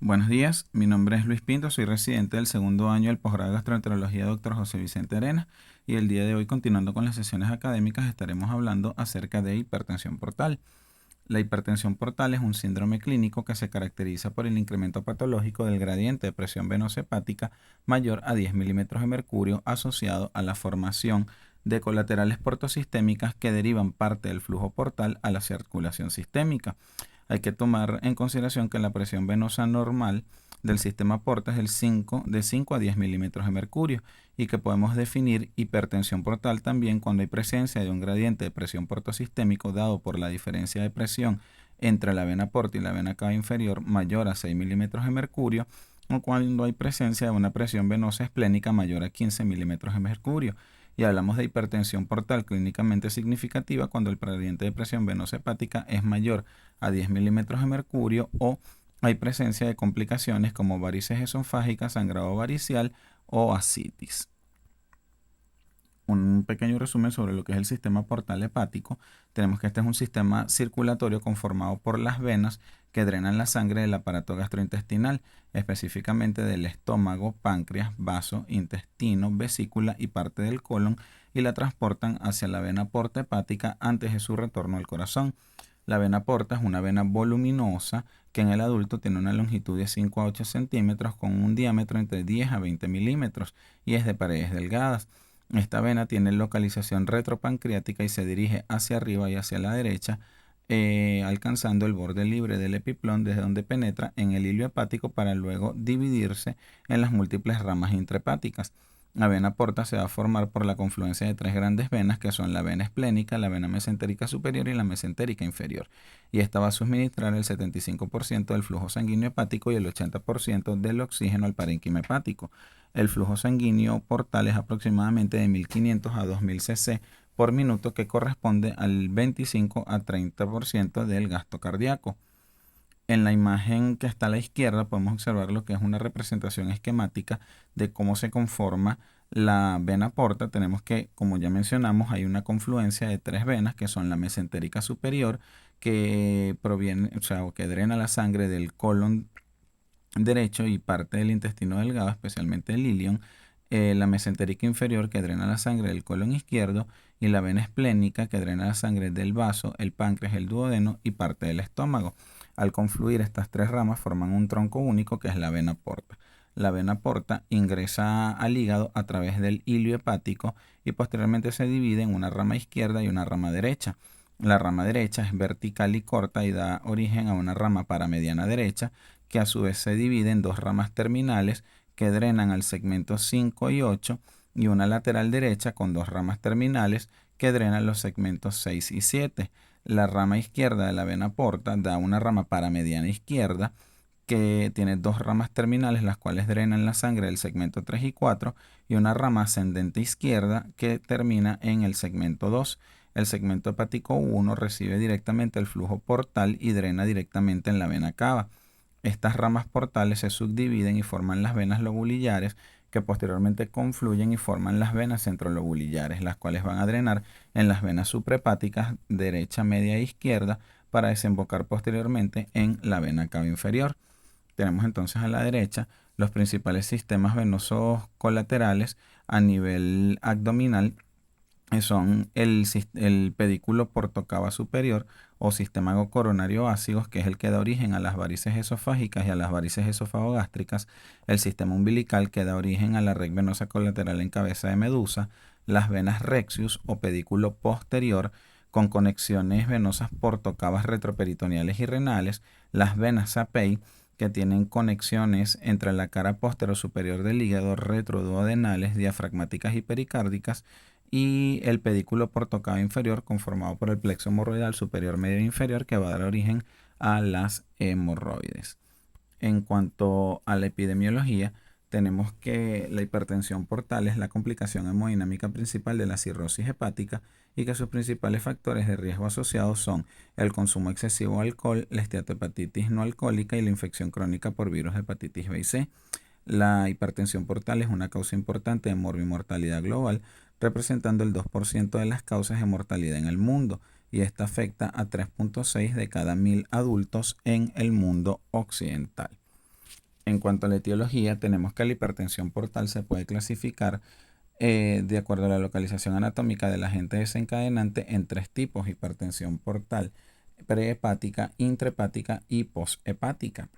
Buenos días, mi nombre es Luis Pinto, soy residente del segundo año del posgrado de gastroenterología Dr. José Vicente Arenas y el día de hoy, continuando con las sesiones académicas, estaremos hablando acerca de hipertensión portal. La hipertensión portal es un síndrome clínico que se caracteriza por el incremento patológico del gradiente de presión venosa hepática mayor a 10 milímetros de mercurio asociado a la formación de colaterales portosistémicas que derivan parte del flujo portal a la circulación sistémica. Hay que tomar en consideración que la presión venosa normal del sistema porta es de 5 a 10 milímetros de mercurio y que podemos definir hipertensión portal también cuando hay presencia de un gradiente de presión portosistémico dado por la diferencia de presión entre la vena porta y la vena cava inferior mayor a 6 milímetros de mercurio o cuando hay presencia de una presión venosa esplénica mayor a 15 milímetros de mercurio. Y hablamos de hipertensión portal clínicamente significativa cuando el gradiente de presión venosa hepática es mayor a 10 milímetros de mercurio o hay presencia de complicaciones como varices esofágicas, sangrado varicial o ascitis. Un pequeño resumen sobre lo que es el sistema portal hepático. Tenemos que este es un sistema circulatorio conformado por las venas que drenan la sangre del aparato gastrointestinal, específicamente del estómago, páncreas, vaso, intestino, vesícula y parte del colon, y la transportan hacia la vena porta hepática antes de su retorno al corazón. La vena porta es una vena voluminosa que en el adulto tiene una longitud de 5 a 8 centímetros con un diámetro entre 10 a 20 milímetros y es de paredes delgadas. Esta vena tiene localización retropancreática y se dirige hacia arriba y hacia la derecha, alcanzando el borde libre del epiplón desde donde penetra en el hilo hepático para luego dividirse en las múltiples ramas intrahepáticas. La vena porta se va a formar por la confluencia de tres grandes venas que son la vena esplénica, la vena mesentérica superior y la mesentérica inferior. Y esta va a suministrar el 75% del flujo sanguíneo hepático y el 80% del oxígeno al parénquima hepático. El flujo sanguíneo portal es aproximadamente de 1500 a 2000 cc por minuto, que corresponde al 25 a 30% del gasto cardíaco. En la imagen que está a la izquierda podemos observar lo que es una representación esquemática de cómo se conforma la vena porta. Tenemos que, como ya mencionamos, hay una confluencia de tres venas que son la mesentérica superior, que proviene, o sea, que drena la sangre del colon derecho y parte del intestino delgado, especialmente el ilion, la mesentérica inferior que drena la sangre del colon izquierdo y la vena esplénica que drena la sangre del vaso, el páncreas, el duodeno y parte del estómago. Al confluir estas tres ramas forman un tronco único que es la vena porta. La vena porta ingresa al hígado a través del hilio hepático y posteriormente se divide en una rama izquierda y una rama derecha. La rama derecha es vertical y corta y da origen a una rama paramediana derecha que a su vez se divide en dos ramas terminales que drenan al segmento 5 y 8 y una lateral derecha con dos ramas terminales que drenan los segmentos 6 y 7. La rama izquierda de la vena porta da una rama paramediana izquierda que tiene dos ramas terminales, las cuales drenan la sangre del segmento 3 y 4, y una rama ascendente izquierda que termina en el segmento 2. El segmento hepático 1 recibe directamente el flujo portal y drena directamente en la vena cava. Estas ramas portales se subdividen y forman las venas lobulillares, que posteriormente confluyen y forman las venas centrolobulillares, las cuales van a drenar en las venas suprahepáticas derecha, media e izquierda para desembocar posteriormente en la vena cava inferior. Tenemos entonces a la derecha los principales sistemas venosos colaterales a nivel abdominal, son el pedículo portocava superior o sistema coronario ácido, que es el que da origen a las varices esofágicas y a las varices esofagogástricas, el sistema umbilical, que da origen a la red venosa colateral en cabeza de medusa, las venas rectus o pedículo posterior con conexiones venosas portocavas retroperitoneales y renales, las venas sapei, que tienen conexiones entre la cara postero superior del hígado, retroduodenales, diafragmáticas y pericárdicas, y el pedículo portocava inferior conformado por el plexo hemorroidal superior, medio e inferior, que va a dar origen a las hemorroides. En cuanto a la epidemiología, tenemos que la hipertensión portal es la complicación hemodinámica principal de la cirrosis hepática y que sus principales factores de riesgo asociados son el consumo excesivo de alcohol, la esteatohepatitis no alcohólica y la infección crónica por virus de hepatitis B y C. La hipertensión portal es una causa importante de morbimortalidad global, representando el 2% de las causas de mortalidad en el mundo, y esta afecta a 3.6 de cada 1000 adultos en el mundo occidental. En cuanto a la etiología, tenemos que la hipertensión portal se puede clasificar de acuerdo a la localización anatómica del agente desencadenante en tres tipos: hipertensión portal prehepática, intrahepática y poshepática.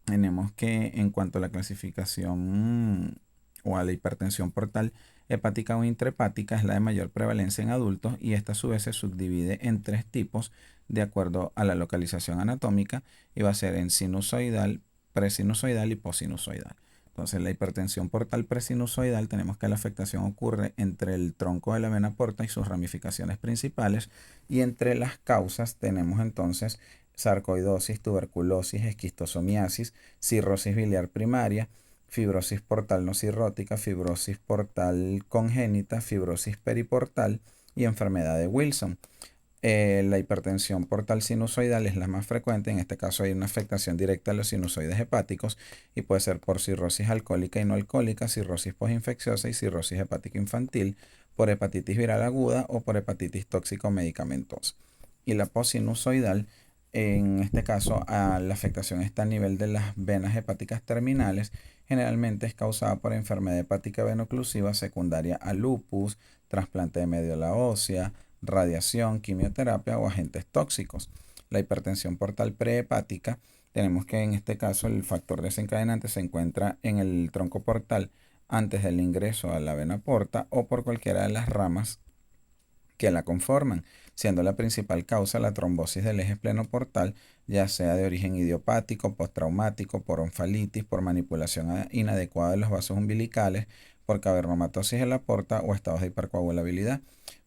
Tenemos que en cuanto a la clasificación o a la hipertensión portal hepática o intrahepática, es la de mayor prevalencia en adultos, y esta a su vez se subdivide en tres tipos de acuerdo a la localización anatómica, y va a ser en sinusoidal, presinusoidal y posinusoidal. Entonces, la hipertensión portal presinusoidal, tenemos que la afectación ocurre entre el tronco de la vena porta y sus ramificaciones principales, y entre las causas tenemos entonces sarcoidosis, tuberculosis, esquistosomiasis, cirrosis biliar primaria, fibrosis portal no cirrótica, fibrosis portal congénita, fibrosis periportal y enfermedad de Wilson. La hipertensión portal sinusoidal es la más frecuente. En este caso hay una afectación directa a los sinusoides hepáticos y puede ser por cirrosis alcohólica y no alcohólica, cirrosis postinfecciosa y cirrosis hepática infantil, por hepatitis viral aguda o por hepatitis tóxica o medicamentosa. Y la postsinusoidal, en este caso, la afectación está a nivel de las venas hepáticas terminales. Generalmente es causada por enfermedad hepática venoclusiva secundaria a lupus, trasplante de médula ósea, radiación, quimioterapia o agentes tóxicos. La hipertensión portal prehepática, tenemos que en este caso el factor desencadenante se encuentra en el tronco portal antes del ingreso a la vena porta o por cualquiera de las ramas que la conforman, siendo la principal causa la trombosis del eje esplenoportal, ya sea de origen idiopático, postraumático, por onfalitis, por manipulación inadecuada de los vasos umbilicales, por cavernomatosis de la porta o estados de hipercoagulabilidad.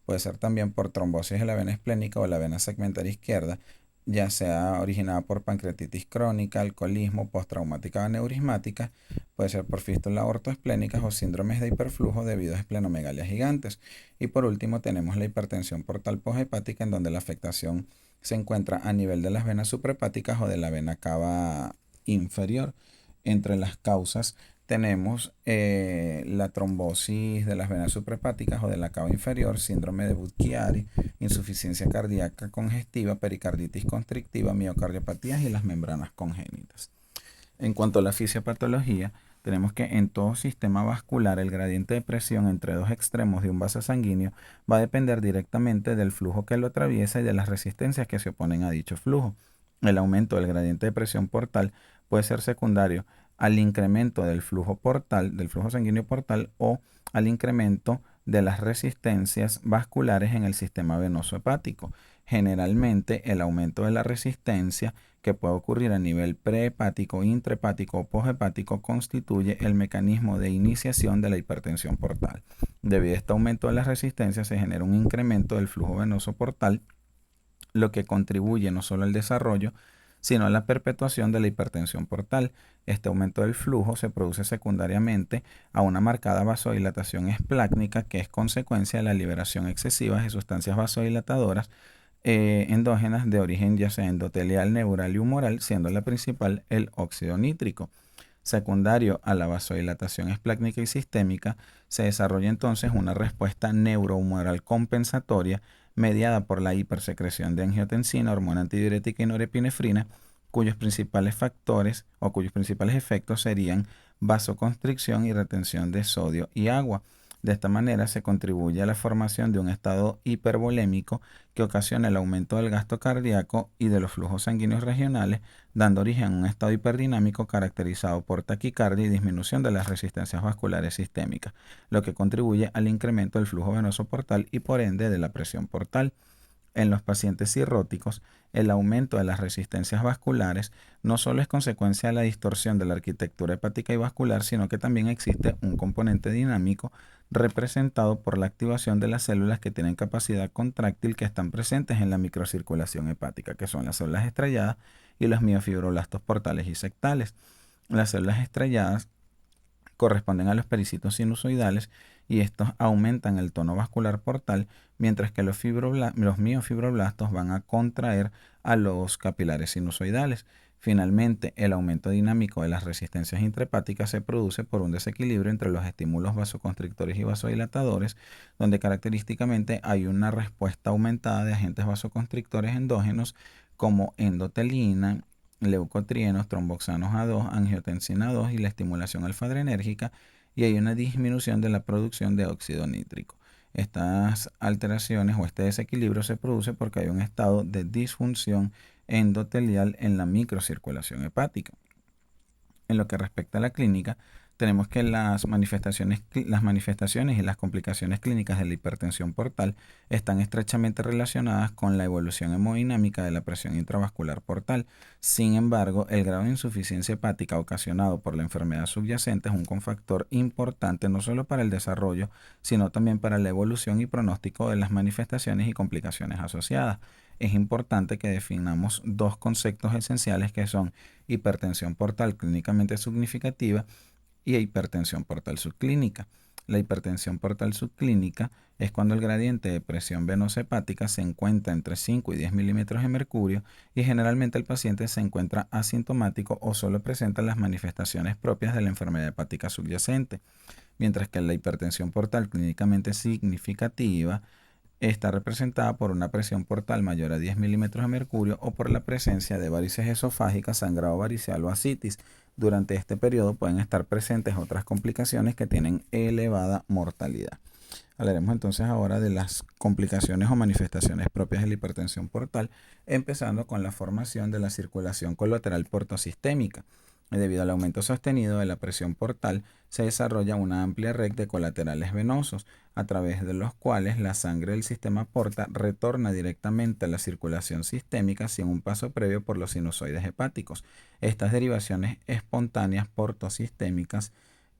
Puede ser también por trombosis de la vena esplénica o la vena segmentaria izquierda, ya sea originada por pancreatitis crónica, alcoholismo, postraumática o aneurismática. Puede ser por fístulas ortoesplénicas o síndromes de hiperflujo debido a esplenomegalia gigantes. Y por último tenemos la hipertensión portal poshepática, en donde la afectación se encuentra a nivel de las venas suprahepáticas o de la vena cava inferior. Entre las causas tenemos la trombosis de las venas suprahepáticas o de la cava inferior, síndrome de Budd-Chiari, insuficiencia cardíaca congestiva, pericarditis constrictiva, miocardiopatías y las membranas congénitas. En cuanto a la fisiopatología, tenemos que en todo sistema vascular el gradiente de presión entre dos extremos de un vaso sanguíneo va a depender directamente del flujo que lo atraviesa y de las resistencias que se oponen a dicho flujo. El aumento del gradiente de presión portal puede ser secundario al incremento del flujo portal, del flujo sanguíneo portal, o al incremento de las resistencias vasculares en el sistema venoso hepático. Generalmente, el aumento de la resistencia, que puede ocurrir a nivel prehepático, intrahepático o poshepático, constituye el mecanismo de iniciación de la hipertensión portal. Debido a este aumento de la resistencia, se genera un incremento del flujo venoso portal, lo que contribuye no solo al desarrollo, sino a la perpetuación de la hipertensión portal. Este aumento del flujo se produce secundariamente a una marcada vasodilatación esplácnica, que es consecuencia de la liberación excesiva de sustancias vasodilatadoras endógenas de origen ya sea endotelial, neural y humoral, siendo la principal el óxido nítrico. Secundario a la vasodilatación esplácnica y sistémica, se desarrolla entonces una respuesta neurohumoral compensatoria mediada por la hipersecreción de angiotensina, hormona antidiurética y norepinefrina, cuyos principales factores o cuyos principales efectos serían vasoconstricción y retención de sodio y agua. De esta manera se contribuye a la formación de un estado hipervolémico que ocasiona el aumento del gasto cardíaco y de los flujos sanguíneos regionales, dando origen a un estado hiperdinámico caracterizado por taquicardia y disminución de las resistencias vasculares sistémicas, lo que contribuye al incremento del flujo venoso portal y por ende de la presión portal. En los pacientes cirróticos, el aumento de las resistencias vasculares no solo es consecuencia de la distorsión de la arquitectura hepática y vascular, sino que también existe un componente dinámico representado por la activación de las células que tienen capacidad contráctil, que están presentes en la microcirculación hepática, que son las células estrelladas y los miofibroblastos portales y sectales. Las células estrelladas corresponden a los pericitos sinusoidales y estos aumentan el tono vascular portal, mientras que los miofibroblastos van a contraer a los capilares sinusoidales. Finalmente, el aumento dinámico de las resistencias intrahepáticas se produce por un desequilibrio entre los estímulos vasoconstrictores y vasodilatadores, donde característicamente hay una respuesta aumentada de agentes vasoconstrictores endógenos como endotelina, leucotrienos, tromboxanos A2, angiotensina 2 y la estimulación alfa-adrenérgica, y hay una disminución de la producción de óxido nítrico. Estas alteraciones o este desequilibrio se produce porque hay un estado de disfunción endotelial en la microcirculación hepática. En lo que respecta a la clínica, tenemos que las manifestaciones y las complicaciones clínicas de la hipertensión portal están estrechamente relacionadas con la evolución hemodinámica de la presión intravascular portal. Sin embargo, el grado de insuficiencia hepática ocasionado por la enfermedad subyacente es un cofactor importante no solo para el desarrollo, sino también para la evolución y pronóstico de las manifestaciones y complicaciones asociadas. Es importante que definamos dos conceptos esenciales que son hipertensión portal clínicamente significativa y hipertensión portal subclínica. La hipertensión portal subclínica es cuando el gradiente de presión venosa hepática se encuentra entre 5 y 10 milímetros de mercurio y generalmente el paciente se encuentra asintomático o solo presenta las manifestaciones propias de la enfermedad hepática subyacente, mientras que la hipertensión portal clínicamente significativa está representada por una presión portal mayor a 10 milímetros de mercurio o por la presencia de varices esofágicas, sangrado varicial o ascitis. Durante este periodo pueden estar presentes otras complicaciones que tienen elevada mortalidad. Hablaremos entonces ahora de las complicaciones o manifestaciones propias de la hipertensión portal, empezando con la formación de la circulación colateral portosistémica. Debido al aumento sostenido de la presión portal, se desarrolla una amplia red de colaterales venosos, a través de los cuales la sangre del sistema porta retorna directamente a la circulación sistémica sin un paso previo por los sinusoides hepáticos. Estas derivaciones espontáneas portosistémicas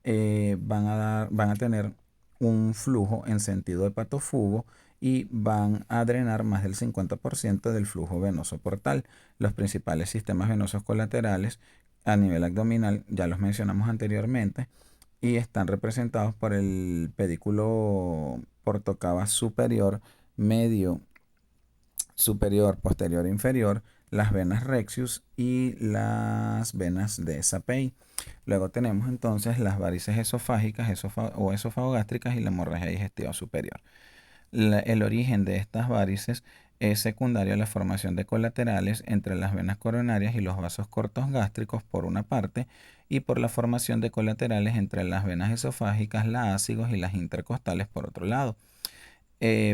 van a tener un flujo en sentido hepatofugo y van a drenar más del 50% del flujo venoso portal. Los principales sistemas venosos colaterales a nivel abdominal ya los mencionamos anteriormente y están representados por el pedículo portocava superior, medio, superior, posterior e inferior, las venas rectus y las venas de Sapei. Luego tenemos entonces las varices esofágicas o esofagogástricas y la hemorragia digestiva superior. El origen de estas varices es secundario a la formación de colaterales entre las venas coronarias y los vasos cortos gástricos por una parte y por la formación de colaterales entre las venas esofágicas, las ácigos y las intercostales por otro lado.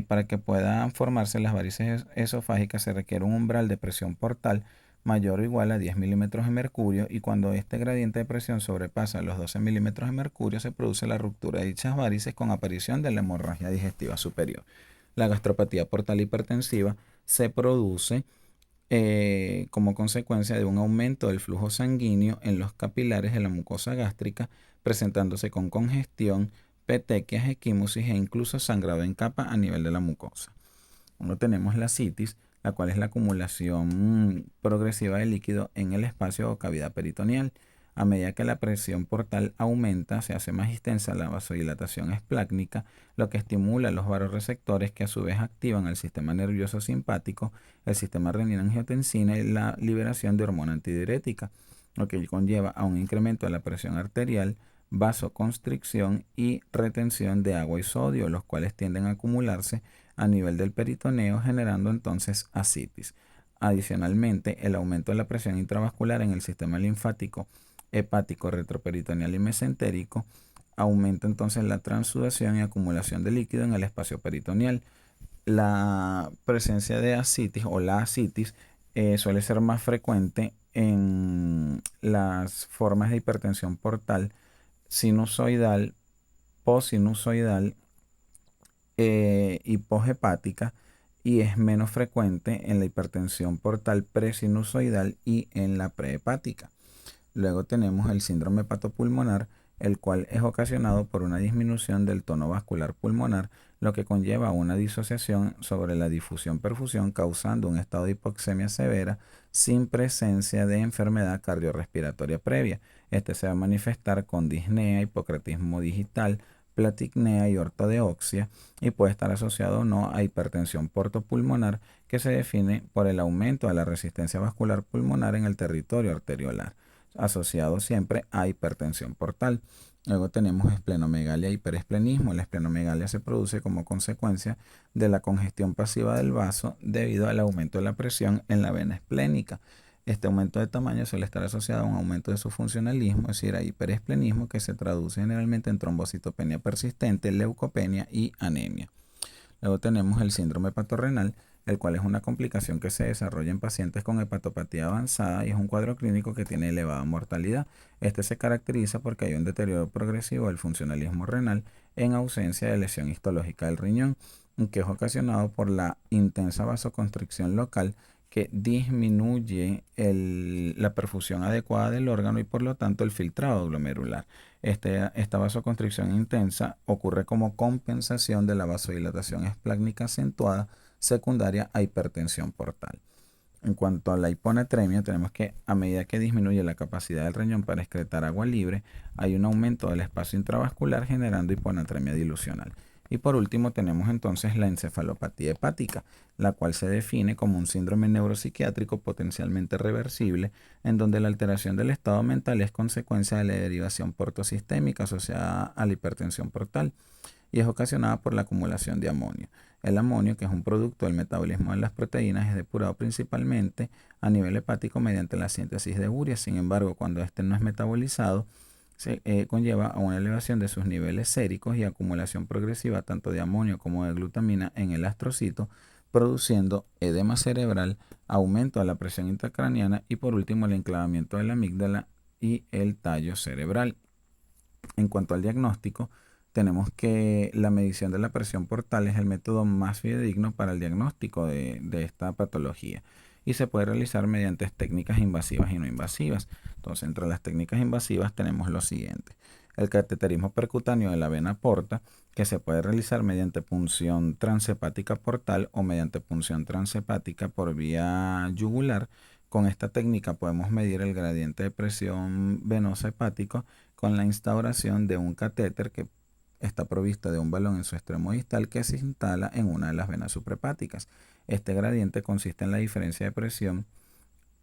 Para que puedan formarse las varices esofágicas se requiere un umbral de presión portal mayor o igual a 10 milímetros de mercurio, y cuando este gradiente de presión sobrepasa los 12 milímetros de mercurio se produce la ruptura de dichas varices con aparición de la hemorragia digestiva superior. La gastropatía portal hipertensiva se produce como consecuencia de un aumento del flujo sanguíneo en los capilares de la mucosa gástrica, presentándose con congestión, petequias, equimosis e incluso sangrado en capa a nivel de la mucosa. Luego tenemos la citis, la cual es la acumulación progresiva de líquido en el espacio o cavidad peritoneal. A medida que la presión portal aumenta, se hace más extensa la vasodilatación esplácnica, lo que estimula los vasoreceptores que a su vez activan el sistema nervioso simpático, el sistema renina-angiotensina y la liberación de hormona antidiurética, lo que conlleva a un incremento de la presión arterial, vasoconstricción y retención de agua y sodio, los cuales tienden a acumularse a nivel del peritoneo, generando entonces ascitis. Adicionalmente, el aumento de la presión intravascular en el sistema linfático, hepático, retroperitoneal y mesentérico aumenta entonces la transudación y acumulación de líquido en el espacio peritoneal. La presencia de ascitis o la ascitis suele ser más frecuente en las formas de hipertensión portal sinusoidal, postsinusoidal y poshepática, y es menos frecuente en la hipertensión portal presinusoidal y en la prehepática. Luego tenemos el síndrome hepatopulmonar, el cual es ocasionado por una disminución del tono vascular pulmonar, lo que conlleva una disociación sobre la difusión-perfusión, causando un estado de hipoxemia severa sin presencia de enfermedad cardiorrespiratoria previa. Este se va a manifestar con disnea, hipocretismo digital, platicnea y ortodeoxia, y puede estar asociado o no a hipertensión portopulmonar, que se define por el aumento de la resistencia vascular pulmonar en el territorio arteriolar, asociado siempre a hipertensión portal. Luego tenemos esplenomegalia e hiperesplenismo. La esplenomegalia se produce como consecuencia de la congestión pasiva del vaso debido al aumento de la presión en la vena esplénica. Este aumento de tamaño suele estar asociado a un aumento de su funcionalismo, es decir, a hiperesplenismo, que se traduce generalmente en trombocitopenia persistente, leucopenia y anemia. Luego tenemos el síndrome hepatorrenal, el cual es una complicación que se desarrolla en pacientes con hepatopatía avanzada y es un cuadro clínico que tiene elevada mortalidad. Este se caracteriza porque hay un deterioro progresivo del funcionalismo renal en ausencia de lesión histológica del riñón, que es ocasionado por la intensa vasoconstricción local que disminuye la perfusión adecuada del órgano y por lo tanto el filtrado glomerular. Esta vasoconstricción intensa ocurre como compensación de la vasodilatación esplácnica acentuada secundaria a hipertensión portal. En cuanto a la hiponatremia, tenemos que a medida que disminuye la capacidad del riñón para excretar agua libre, hay un aumento del espacio intravascular generando hiponatremia dilucional. Y por último tenemos entonces la encefalopatía hepática, la cual se define como un síndrome neuropsiquiátrico potencialmente reversible, en donde la alteración del estado mental es consecuencia de la derivación portosistémica asociada a la hipertensión portal y es ocasionada por la acumulación de amonio. El amonio, que es un producto del metabolismo de las proteínas, es depurado principalmente a nivel hepático mediante la síntesis de urea. Sin embargo, cuando este no es metabolizado, conlleva a una elevación de sus niveles séricos y acumulación progresiva tanto de amonio como de glutamina en el astrocito, produciendo edema cerebral, aumento de la presión intracraniana y por último el enclavamiento de la amígdala y el tallo cerebral. En cuanto al diagnóstico, tenemos que la medición de la presión portal es el método más fidedigno para el diagnóstico de esta patología y se puede realizar mediante técnicas invasivas y no invasivas. Entonces, entre las técnicas invasivas tenemos lo siguiente: el cateterismo percutáneo de la vena porta, que se puede realizar mediante punción transhepática portal o mediante punción transhepática por vía yugular. Con esta técnica podemos medir el gradiente de presión venosa hepático con la instauración de un catéter que está provisto de un balón en su extremo distal que se instala en una de las venas suprahepáticas. Este gradiente consiste en la diferencia de presión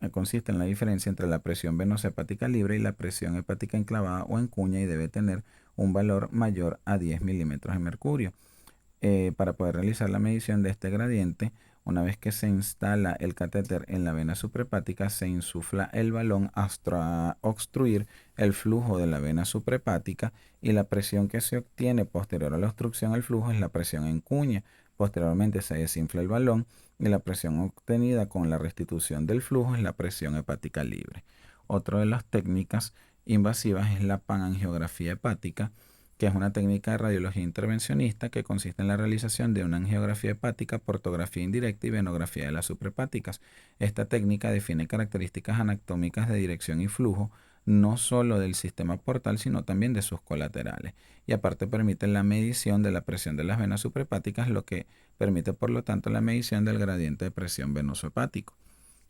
entre la presión venosa hepática libre y la presión hepática enclavada o en cuña y debe tener un valor mayor a 10 milímetros de mercurio. Para poder realizar la medición de este gradiente, una vez que se instala el catéter en la vena suprahepática, se insufla el balón hasta obstruir el flujo de la vena suprahepática y la presión que se obtiene posterior a la obstrucción al flujo es la presión en cuña. Posteriormente se desinfla el balón y la presión obtenida con la restitución del flujo es la presión hepática libre. Otra de las técnicas invasivas es la panangiografía hepática, que es una técnica de radiología intervencionista que consiste en la realización de una angiografía hepática, portografía indirecta y venografía de las suprahepáticas. Esta técnica define características anatómicas de dirección y flujo, no solo del sistema portal, sino también de sus colaterales. Y aparte permite la medición de la presión de las venas suprahepáticas, lo que permite por lo tanto la medición del gradiente de presión venoso hepático.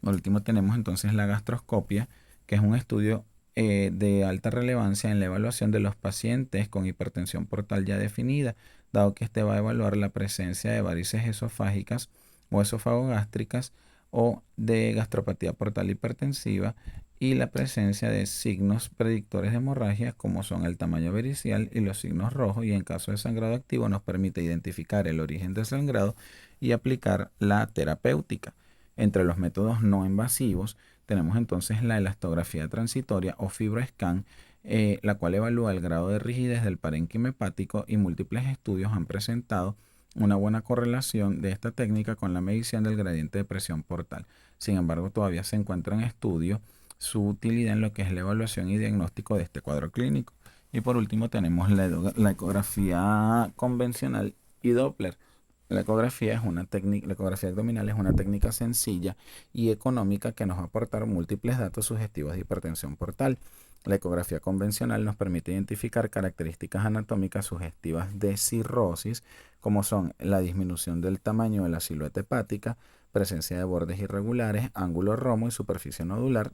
Por último tenemos entonces la gastroscopia, que es un estudio de alta relevancia en la evaluación de los pacientes con hipertensión portal ya definida, dado que este va a evaluar la presencia de varices esofágicas o esofagogástricas o de gastropatía portal hipertensiva y la presencia de signos predictores de hemorragia como son el tamaño pericial y los signos rojos, y en caso de sangrado activo nos permite identificar el origen del sangrado y aplicar la terapéutica. Entre los métodos no invasivos tenemos entonces la elastografía transitoria o FibroScan, la cual evalúa el grado de rigidez del parénquima hepático, y múltiples estudios han presentado una buena correlación de esta técnica con la medición del gradiente de presión portal. Sin embargo, todavía se encuentra en estudio su utilidad en lo que es la evaluación y diagnóstico de este cuadro clínico. Y por último tenemos la ecografía convencional y Doppler. La ecografía abdominal es una técnica sencilla y económica que nos va a aportar múltiples datos sugestivos de hipertensión portal. La ecografía convencional nos permite identificar características anatómicas sugestivas de cirrosis, como son la disminución del tamaño de la silueta hepática, presencia de bordes irregulares, ángulo romo y superficie nodular.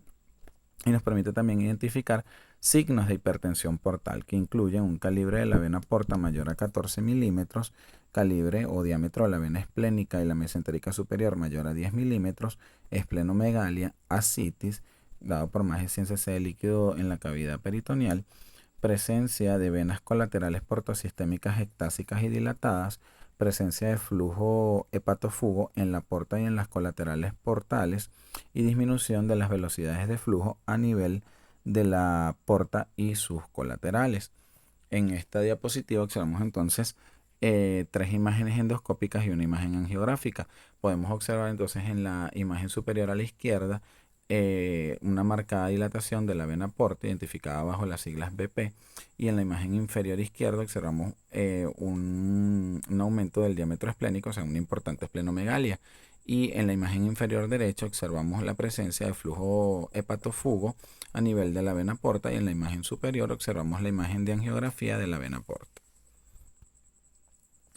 Y nos permite también identificar signos de hipertensión portal que incluyen un calibre de la vena porta mayor a 14 milímetros, calibre o diámetro de la vena esplénica y la mesentérica superior mayor a 10 milímetros, esplenomegalia, ascitis, dado por más de 100 cc de líquido en la cavidad peritoneal, presencia de venas colaterales portosistémicas ectásicas y dilatadas, presencia de flujo hepatofugo en la porta y en las colaterales portales y disminución de las velocidades de flujo a nivel de la porta y sus colaterales. En esta diapositiva observamos entonces tres imágenes endoscópicas y una imagen angiográfica. Podemos observar entonces en la imagen superior a la izquierda una marcada dilatación de la vena porta identificada bajo las siglas BP, y en la imagen inferior izquierda observamos un aumento del diámetro esplénico, o sea, una importante esplenomegalia. Y en la imagen inferior derecha observamos la presencia de flujo hepatofugo a nivel de la vena porta, y en la imagen superior observamos la imagen de angiografía de la vena porta.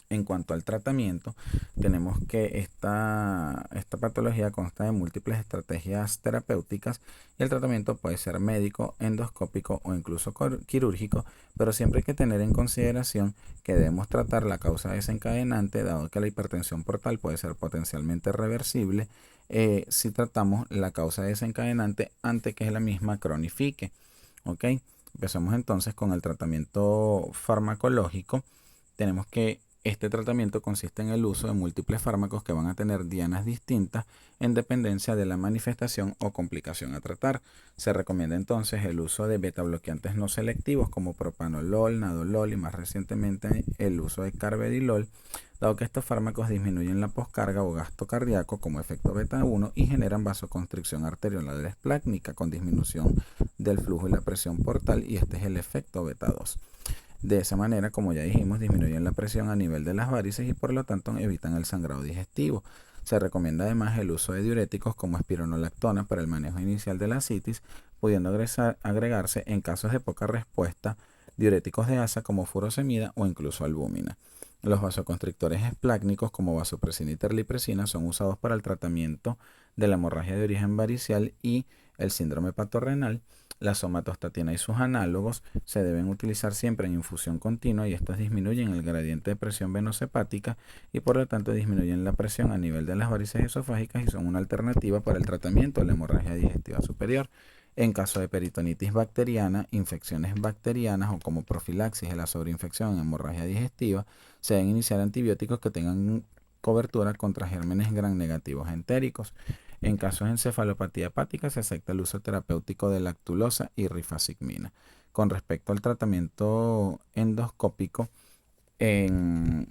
En cuanto al tratamiento, tenemos que esta patología consta de múltiples estrategias terapéuticas, y el tratamiento puede ser médico, endoscópico o incluso quirúrgico, pero siempre hay que tener en consideración que debemos tratar la causa desencadenante, dado que la hipertensión portal puede ser potencialmente reversible si tratamos la causa desencadenante antes que la misma cronifique. ¿Ok? Empezamos entonces con el tratamiento farmacológico. Tenemos que este tratamiento consiste en el uso de múltiples fármacos que van a tener dianas distintas en dependencia de la manifestación o complicación a tratar. Se recomienda entonces el uso de beta bloqueantes no selectivos como propanolol, nadolol y más recientemente el uso de carvedilol, dado que estos fármacos disminuyen la poscarga o gasto cardíaco como efecto beta 1 y generan vasoconstricción arteriolar esplácnica con disminución del flujo y la presión portal, y este es el efecto beta 2. De esa manera, como ya dijimos, disminuyen la presión a nivel de las varices y por lo tanto evitan el sangrado digestivo. Se recomienda además el uso de diuréticos como espironolactona para el manejo inicial de la ascitis, pudiendo agregarse en casos de poca respuesta diuréticos de asa como furosemida o incluso albúmina. Los vasoconstrictores esplácnicos como vasopresina y terlipresina son usados para el tratamiento de la hemorragia de origen varicial y el síndrome patorrenal. La somatostatina y sus análogos se deben utilizar siempre en infusión continua, y estos disminuyen el gradiente de presión venosa hepática y por lo tanto disminuyen la presión a nivel de las varices esofágicas y son una alternativa para el tratamiento de la hemorragia digestiva superior. En caso de peritonitis bacteriana, infecciones bacterianas o como profilaxis de la sobreinfección en hemorragia digestiva, se deben iniciar antibióticos que tengan cobertura contra gérmenes gram negativos entéricos. En casos de encefalopatía hepática se acepta el uso terapéutico de lactulosa y rifacimina. Con respecto al tratamiento endoscópico, en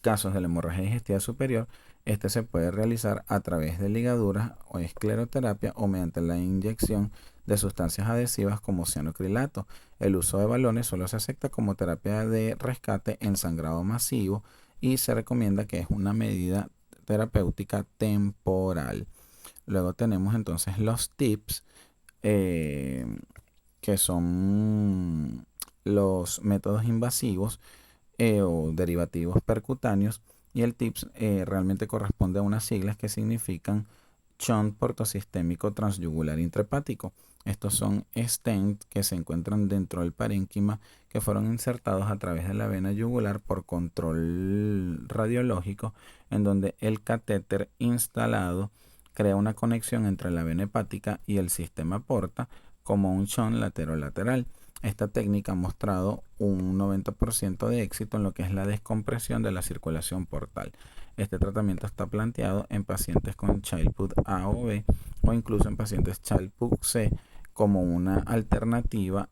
casos de la hemorragia digestiva superior, este se puede realizar a través de ligaduras o escleroterapia o mediante la inyección de sustancias adhesivas como cianocrilato. El uso de balones solo se acepta como terapia de rescate en sangrado masivo y se recomienda que es una medida terapéutica temporal. Luego tenemos entonces los TIPS, que son los métodos invasivos o derivativos percutáneos, y el TIPS realmente corresponde a unas siglas que significan shunt portosistémico transyugular intrahepático. Estos son stents que se encuentran dentro del parénquima, que fueron insertados a través de la vena yugular por control radiológico, en donde el catéter instalado crea una conexión entre la vena hepática y el sistema porta como un shunt lateral. Esta técnica ha mostrado un 90% de éxito en lo que es la descompresión de la circulación portal. Este tratamiento está planteado en pacientes con Child-Pugh A o B o incluso en pacientes Child-Pugh C como una alternativa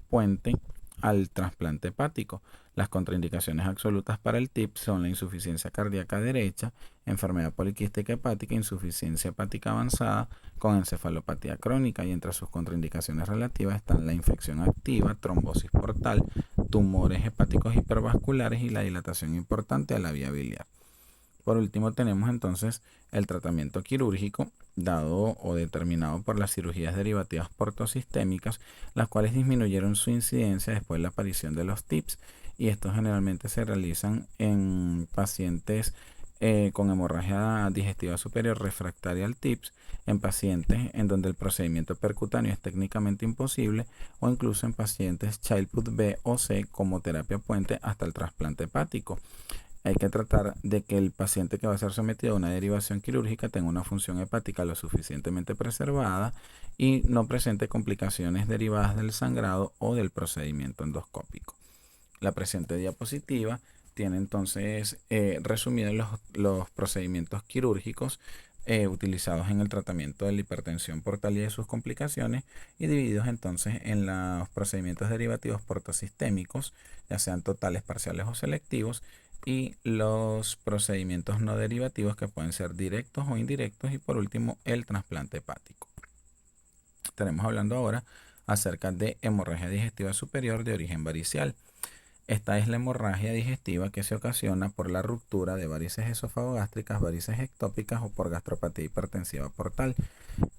puente al trasplante hepático. Las contraindicaciones absolutas para el TIP son la insuficiencia cardíaca derecha, enfermedad poliquística hepática, insuficiencia hepática avanzada con encefalopatía crónica, y entre sus contraindicaciones relativas están la infección activa, trombosis portal, tumores hepáticos hipervasculares y la dilatación importante a la vía biliar. Por último tenemos entonces el tratamiento quirúrgico dado o determinado por las cirugías derivativas portosistémicas, las cuales disminuyeron su incidencia después de la aparición de los TIPS, y estos generalmente se realizan en pacientes con hemorragia digestiva superior refractaria al TIPS, en pacientes en donde el procedimiento percutáneo es técnicamente imposible o incluso en pacientes Child-Pugh B o C como terapia puente hasta el trasplante hepático. Hay que tratar de que el paciente que va a ser sometido a una derivación quirúrgica tenga una función hepática lo suficientemente preservada y no presente complicaciones derivadas del sangrado o del procedimiento endoscópico. La presente diapositiva tiene entonces resumidos los procedimientos quirúrgicos utilizados en el tratamiento de la hipertensión portal y de sus complicaciones, y divididos entonces en los procedimientos derivativos portosistémicos, ya sean totales, parciales o selectivos, y los procedimientos no derivativos, que pueden ser directos o indirectos, y por último el trasplante hepático. Estaremos hablando ahora acerca de hemorragia digestiva superior de origen varicial. Esta es la hemorragia digestiva que se ocasiona por la ruptura de varices esofagogástricas, varices ectópicas o por gastropatía hipertensiva portal.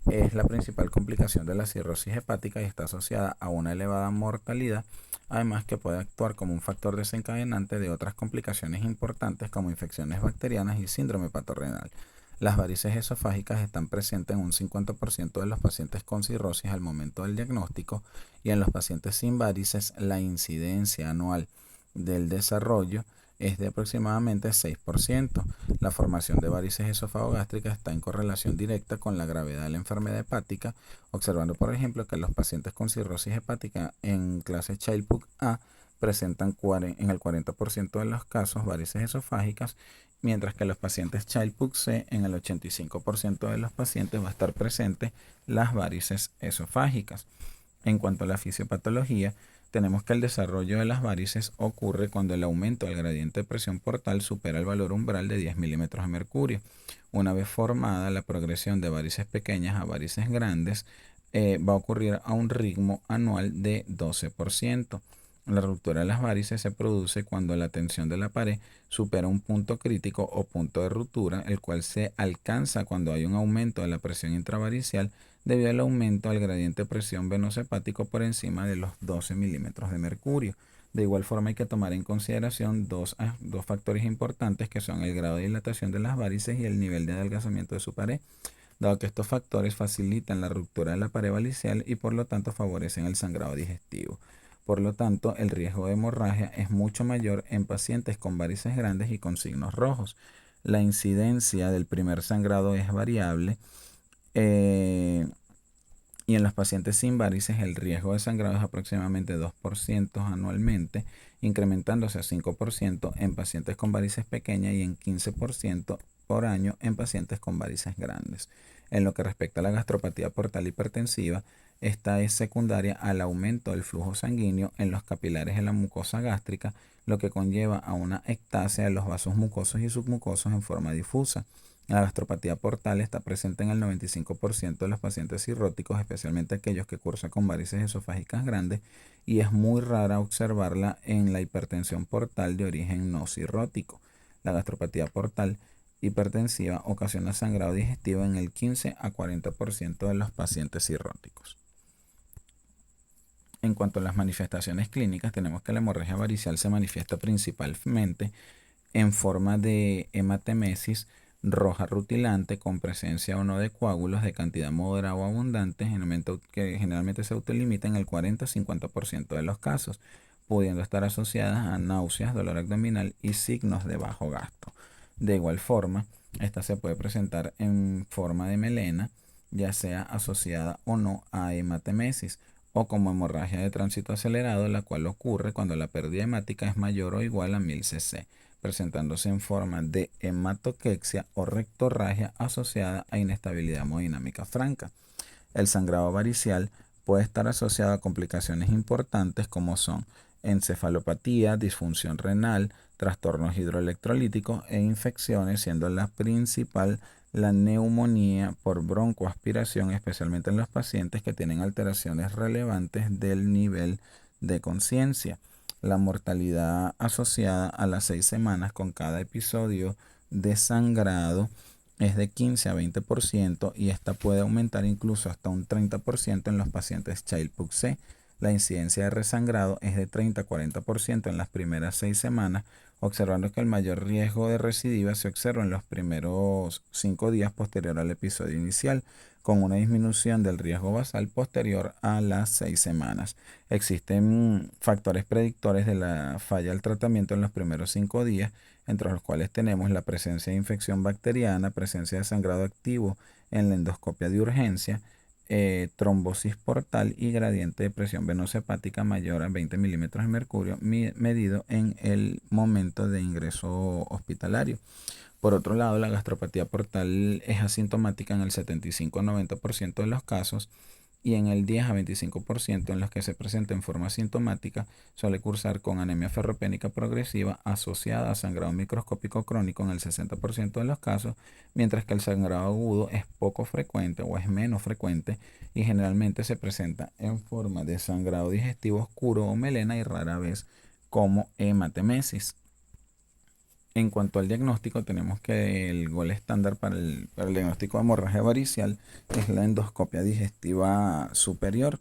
Es la principal complicación de la cirrosis hepática y está asociada a una elevada mortalidad, además que puede actuar como un factor desencadenante de otras complicaciones importantes como infecciones bacterianas y síndrome patorrenal. Las varices esofágicas están presentes en un 50% de los pacientes con cirrosis al momento del diagnóstico, y en los pacientes sin varices la incidencia anual del desarrollo es de aproximadamente 6%. La formación de varices esofagogástricas está en correlación directa con la gravedad de la enfermedad hepática, observando por ejemplo que los pacientes con cirrosis hepática en clase Child-Pugh A presentan en el 40% de los casos varices esofágicas, mientras que los pacientes Child-Pugh C, en el 85% de los pacientes va a estar presente las varices esofágicas. En cuanto a la fisiopatología, tenemos que el desarrollo de las varices ocurre cuando el aumento del gradiente de presión portal supera el valor umbral de 10 milímetros de mercurio. Una vez formada la progresión de varices pequeñas a varices grandes, va a ocurrir a un ritmo anual de 12%. La ruptura de las varices se produce cuando la tensión de la pared supera un punto crítico o punto de ruptura, el cual se alcanza cuando hay un aumento de la presión intravaricial debido al aumento del gradiente de presión venoso hepático por encima de los 12 milímetros de mercurio. De igual forma hay que tomar en consideración dos factores importantes, que son el grado de dilatación de las varices y el nivel de adelgazamiento de su pared, dado que estos factores facilitan la ruptura de la pared varicial y por lo tanto favorecen el sangrado digestivo. Por lo tanto, el riesgo de hemorragia es mucho mayor en pacientes con varices grandes y con signos rojos. La incidencia del primer sangrado es variable, y en los pacientes sin varices el riesgo de sangrado es aproximadamente 2% anualmente, incrementándose a 5% en pacientes con varices pequeñas y en 15% por año en pacientes con varices grandes. En lo que respecta a la gastropatía portal hipertensiva, esta es secundaria al aumento del flujo sanguíneo en los capilares de la mucosa gástrica, lo que conlleva a una ectasia de los vasos mucosos y submucosos en forma difusa. La gastropatía portal está presente en el 95% de los pacientes cirróticos, especialmente aquellos que cursan con varices esofágicas grandes, y es muy rara observarla en la hipertensión portal de origen no cirrótico. La gastropatía portal hipertensiva ocasiona sangrado digestivo en el 15 a 40% de los pacientes cirróticos. En cuanto a las manifestaciones clínicas, tenemos que la hemorragia varicial se manifiesta principalmente en forma de hematemesis roja rutilante con presencia o no de coágulos de cantidad moderada o abundante, que generalmente se autolimita en el 40-50% de los casos, pudiendo estar asociadas a náuseas, dolor abdominal y signos de bajo gasto. De igual forma, esta se puede presentar en forma de melena, ya sea asociada o no a hematemesis, o como hemorragia de tránsito acelerado, la cual ocurre cuando la pérdida hemática es mayor o igual a 1000 cc, presentándose en forma de hematoquexia o rectorragia asociada a inestabilidad hemodinámica franca. El sangrado varicial puede estar asociado a complicaciones importantes como son encefalopatía, disfunción renal, trastornos hidroelectrolíticos e infecciones, siendo la principal la neumonía por broncoaspiración, especialmente en los pacientes que tienen alteraciones relevantes del nivel de conciencia. La mortalidad asociada a las 6 semanas con cada episodio de sangrado es de 15 a 20%, y esta puede aumentar incluso hasta un 30% en los pacientes Child-Pugh C. La incidencia de resangrado es de 30 a 40% en las primeras 6 semanas, observando que el mayor riesgo de recidiva se observa en los primeros 5 días posterior al episodio inicial, con una disminución del riesgo basal posterior a las 6 semanas. Existen factores predictores de la falla al tratamiento en los primeros 5 días, entre los cuales tenemos la presencia de infección bacteriana, presencia de sangrado activo en la endoscopia de urgencia, trombosis portal y gradiente de presión venosa hepática mayor a 20 milímetros de mercurio medido en el momento de ingreso hospitalario. Por otro lado, la gastropatía portal es asintomática en el 75 a 90% de los casos y en el 10 a 25% en los que se presenta en forma asintomática suele cursar con anemia ferropénica progresiva asociada a sangrado microscópico crónico en el 60% de los casos, mientras que el sangrado agudo es poco frecuente o es menos frecuente y generalmente se presenta en forma de sangrado digestivo oscuro o melena y rara vez como hematemesis. En cuanto al diagnóstico, tenemos que el gol estándar para el diagnóstico de hemorragia varicial es la endoscopia digestiva superior.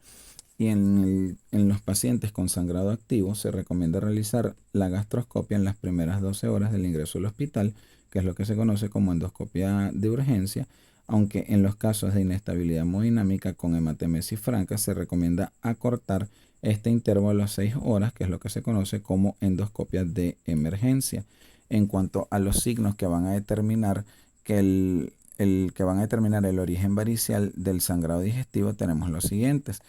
Y en los pacientes con sangrado activo se recomienda realizar la gastroscopia en las primeras 12 horas del ingreso al hospital, que es lo que se conoce como endoscopia de urgencia, aunque en los casos de inestabilidad hemodinámica con hematemesis franca se recomienda acortar este intervalo a 6 horas, que es lo que se conoce como endoscopia de emergencia. En cuanto a los signos que van a determinar que que van a determinar el origen varicial del sangrado digestivo, tenemos los siguientes: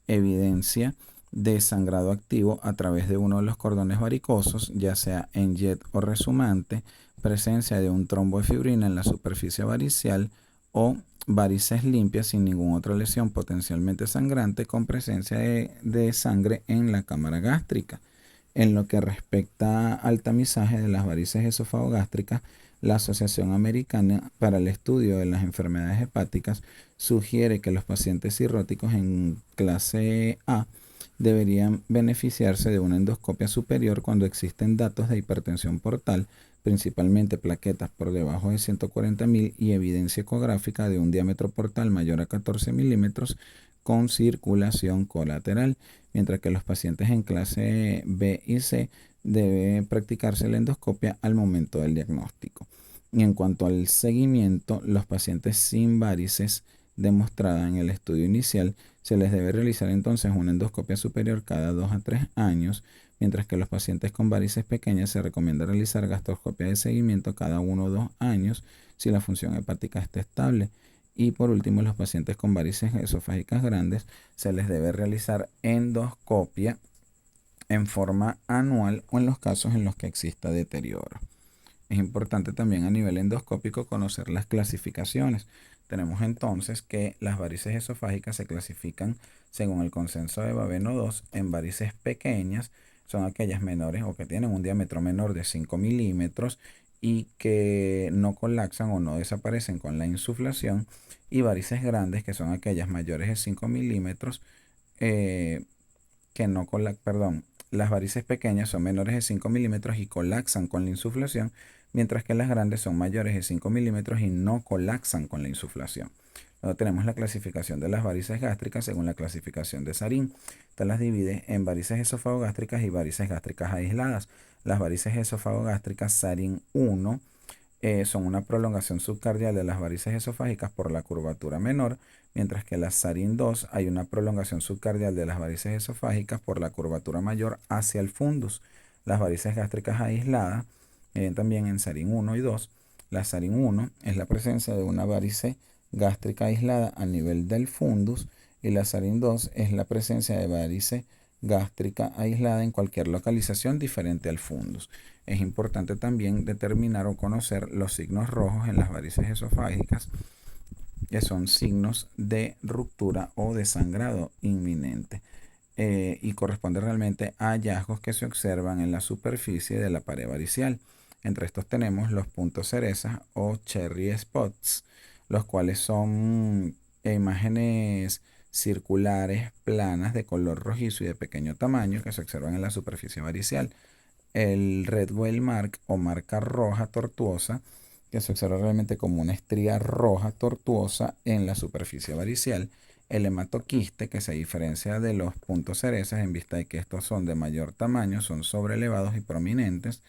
evidencia de sangrado activo a través de uno de los cordones varicosos, ya sea en jet o resumante, presencia de un trombo de fibrina en la superficie varicial o varices limpias sin ninguna otra lesión potencialmente sangrante con presencia de sangre en la cámara gástrica. En lo que respecta al tamizaje de las varices esofagogástricas, la Asociación Americana para el Estudio de las Enfermedades Hepáticas sugiere que los pacientes cirróticos en clase A deberían beneficiarse de una endoscopia superior cuando existen datos de hipertensión portal, principalmente plaquetas por debajo de 140.000 y evidencia ecográfica de un diámetro portal mayor a 14 milímetros con circulación colateral, mientras que los pacientes en clase B y C debe practicarse la endoscopia al momento del diagnóstico. Y en cuanto al seguimiento, los pacientes sin varices demostrada en el estudio inicial, se les debe realizar entonces una endoscopia superior cada 2 a 3 años, mientras que los pacientes con varices pequeñas se recomienda realizar gastroscopia de seguimiento cada 1 o 2 años si la función hepática está estable. Y por último, los pacientes con varices esofágicas grandes se les debe realizar endoscopia en forma anual o en los casos en los que exista deterioro. Es importante también a nivel endoscópico conocer las clasificaciones. Tenemos entonces que las varices esofágicas se clasifican según el consenso de Babeno II en varices pequeñas, son aquellas menores o que tienen un diámetro menor de 5 milímetros y que no colapsan o no desaparecen con la insuflación, y varices grandes, que son aquellas mayores de 5 milímetros que no colapsan, perdón, las varices pequeñas son menores de 5 milímetros y colapsan con la insuflación, mientras que las grandes son mayores de 5 milímetros y no colapsan con la insuflación. Luego tenemos la clasificación de las varices gástricas según la clasificación de Sarín. Esta las divide en varices esofagogástricas y varices gástricas aisladas. Las varices esofagogástricas Sarín 1 son una prolongación subcardial de las varices esofágicas por la curvatura menor, mientras que la Sarín 2 hay una prolongación subcardial de las varices esofágicas por la curvatura mayor hacia el fundus. Las varices gástricas aisladas también en Sarín 1 y 2. La Sarín 1 es la presencia de una varice gástrica aislada a nivel del fundus, y la Sarín 2 es la presencia de varice gástrica aislada en cualquier localización diferente al fundus. Es importante también determinar o conocer los signos rojos en las varices esofágicas, que son signos de ruptura o de sangrado inminente, y corresponde realmente a hallazgos que se observan en la superficie de la pared varicial. Entre estos tenemos los puntos cereza o cherry spots, los cuales son imágenes circulares planas de color rojizo y de pequeño tamaño que se observan en la superficie varicial. El red whale mark o marca roja tortuosa, que se observa realmente como una estría roja tortuosa en la superficie varicial. El hematoquiste, que se diferencia de los puntos cerezas en vista de que estos son de mayor tamaño, son sobrelevados y prominentes.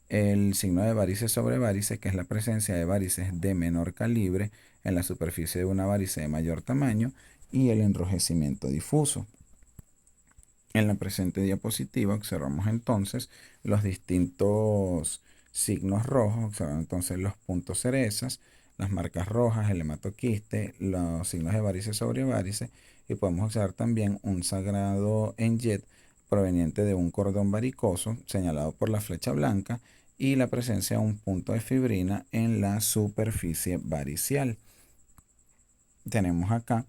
El signo de varices sobre varice, que es la presencia de varices de menor calibre en la superficie de una varice de mayor tamaño. Y el enrojecimiento difuso. En la presente diapositiva observamos entonces los distintos signos rojos, observamos entonces los puntos cerezas, las marcas rojas, el hematoquiste, los signos de varices sobre varices, y podemos observar también un sangrado en jet proveniente de un cordón varicoso señalado por la flecha blanca y la presencia de un punto de fibrina en la superficie varicial. Tenemos acá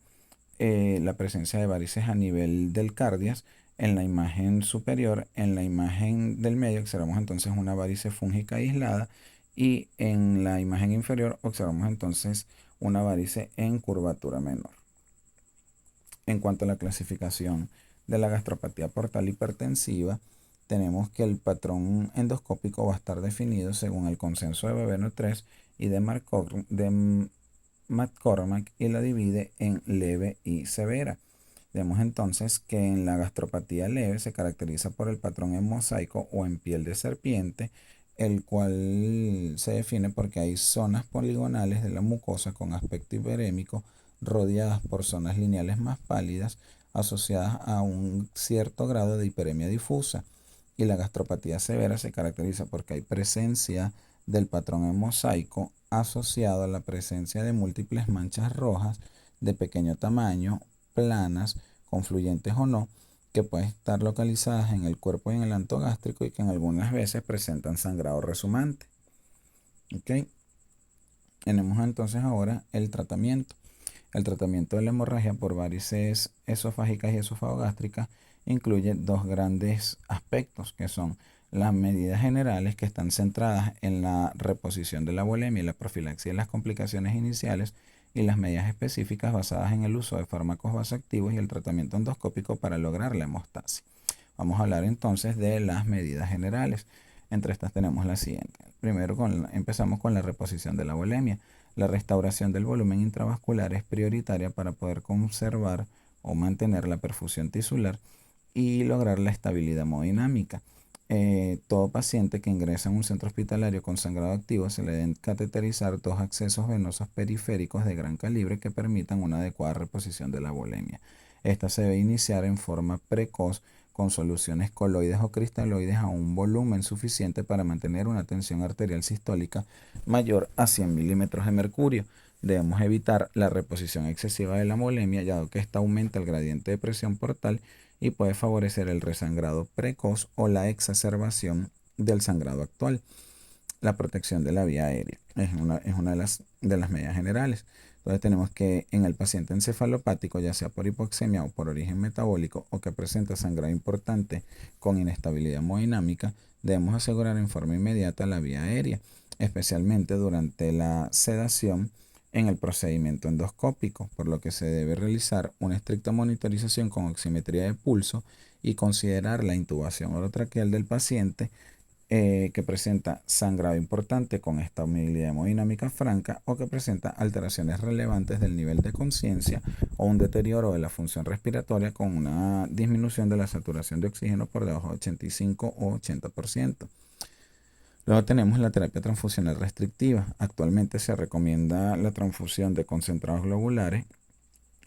la presencia de varices a nivel del cardias en la imagen superior. En la imagen del medio observamos entonces una varice fúngica aislada, y en la imagen inferior observamos entonces una varice en curvatura menor. En cuanto a la clasificación de la gastropatía portal hipertensiva, tenemos que el patrón endoscópico va a estar definido según el consenso de Bebeno 3 y de McCormack, y la divide en leve y severa. Vemos entonces que en la gastropatía leve se caracteriza por el patrón en mosaico o en piel de serpiente, el cual se define porque hay zonas poligonales de la mucosa con aspecto hiperémico rodeadas por zonas lineales más pálidas asociadas a un cierto grado de hiperemia difusa. Y la gastropatía severa se caracteriza porque hay presencia del patrón en mosaico asociado a la presencia de múltiples manchas rojas de pequeño tamaño, planas, confluyentes o no, que pueden estar localizadas en el cuerpo y en el anto gástrico, y que en algunas veces presentan sangrado resumante. ¿Ok? Tenemos entonces ahora el tratamiento. El tratamiento de la hemorragia por varices esofágicas y esofagogástricas incluye dos grandes aspectos, que son las medidas generales, que están centradas en la reposición de la volemia y la profilaxia de las complicaciones iniciales, y las medidas específicas basadas en el uso de fármacos vasoactivos y el tratamiento endoscópico para lograr la hemostasis. Vamos a hablar entonces de las medidas generales. Entre estas tenemos la siguiente. Primero empezamos con la reposición de la volemia. La restauración del volumen intravascular es prioritaria para poder conservar o mantener la perfusión tisular y lograr la estabilidad hemodinámica. Todo paciente que ingresa en un centro hospitalario con sangrado activo se le deben cateterizar dos accesos venosos periféricos de gran calibre que permitan una adecuada reposición de la volemia. Esta se debe iniciar en forma precoz con soluciones coloides o cristaloides a un volumen suficiente para mantener una tensión arterial sistólica mayor a 100 milímetros de mercurio. Debemos evitar la reposición excesiva de la volemia, dado que esta aumenta el gradiente de presión portal y puede favorecer el resangrado precoz o la exacerbación del sangrado actual. La protección de la vía aérea es una de las medidas generales. Entonces tenemos que en el paciente encefalopático, ya sea por hipoxemia o por origen metabólico, o que presenta sangrado importante con inestabilidad hemodinámica, debemos asegurar en forma inmediata la vía aérea, especialmente durante la sedación en el procedimiento endoscópico, por lo que se debe realizar una estricta monitorización con oximetría de pulso y considerar la intubación orotraqueal del paciente que presenta sangrado importante con estabilidad hemodinámica franca, o que presenta alteraciones relevantes del nivel de conciencia o un deterioro de la función respiratoria con una disminución de la saturación de oxígeno por debajo de 85 o 80%. Luego tenemos la terapia transfusional restrictiva. Actualmente se recomienda la transfusión de concentrados globulares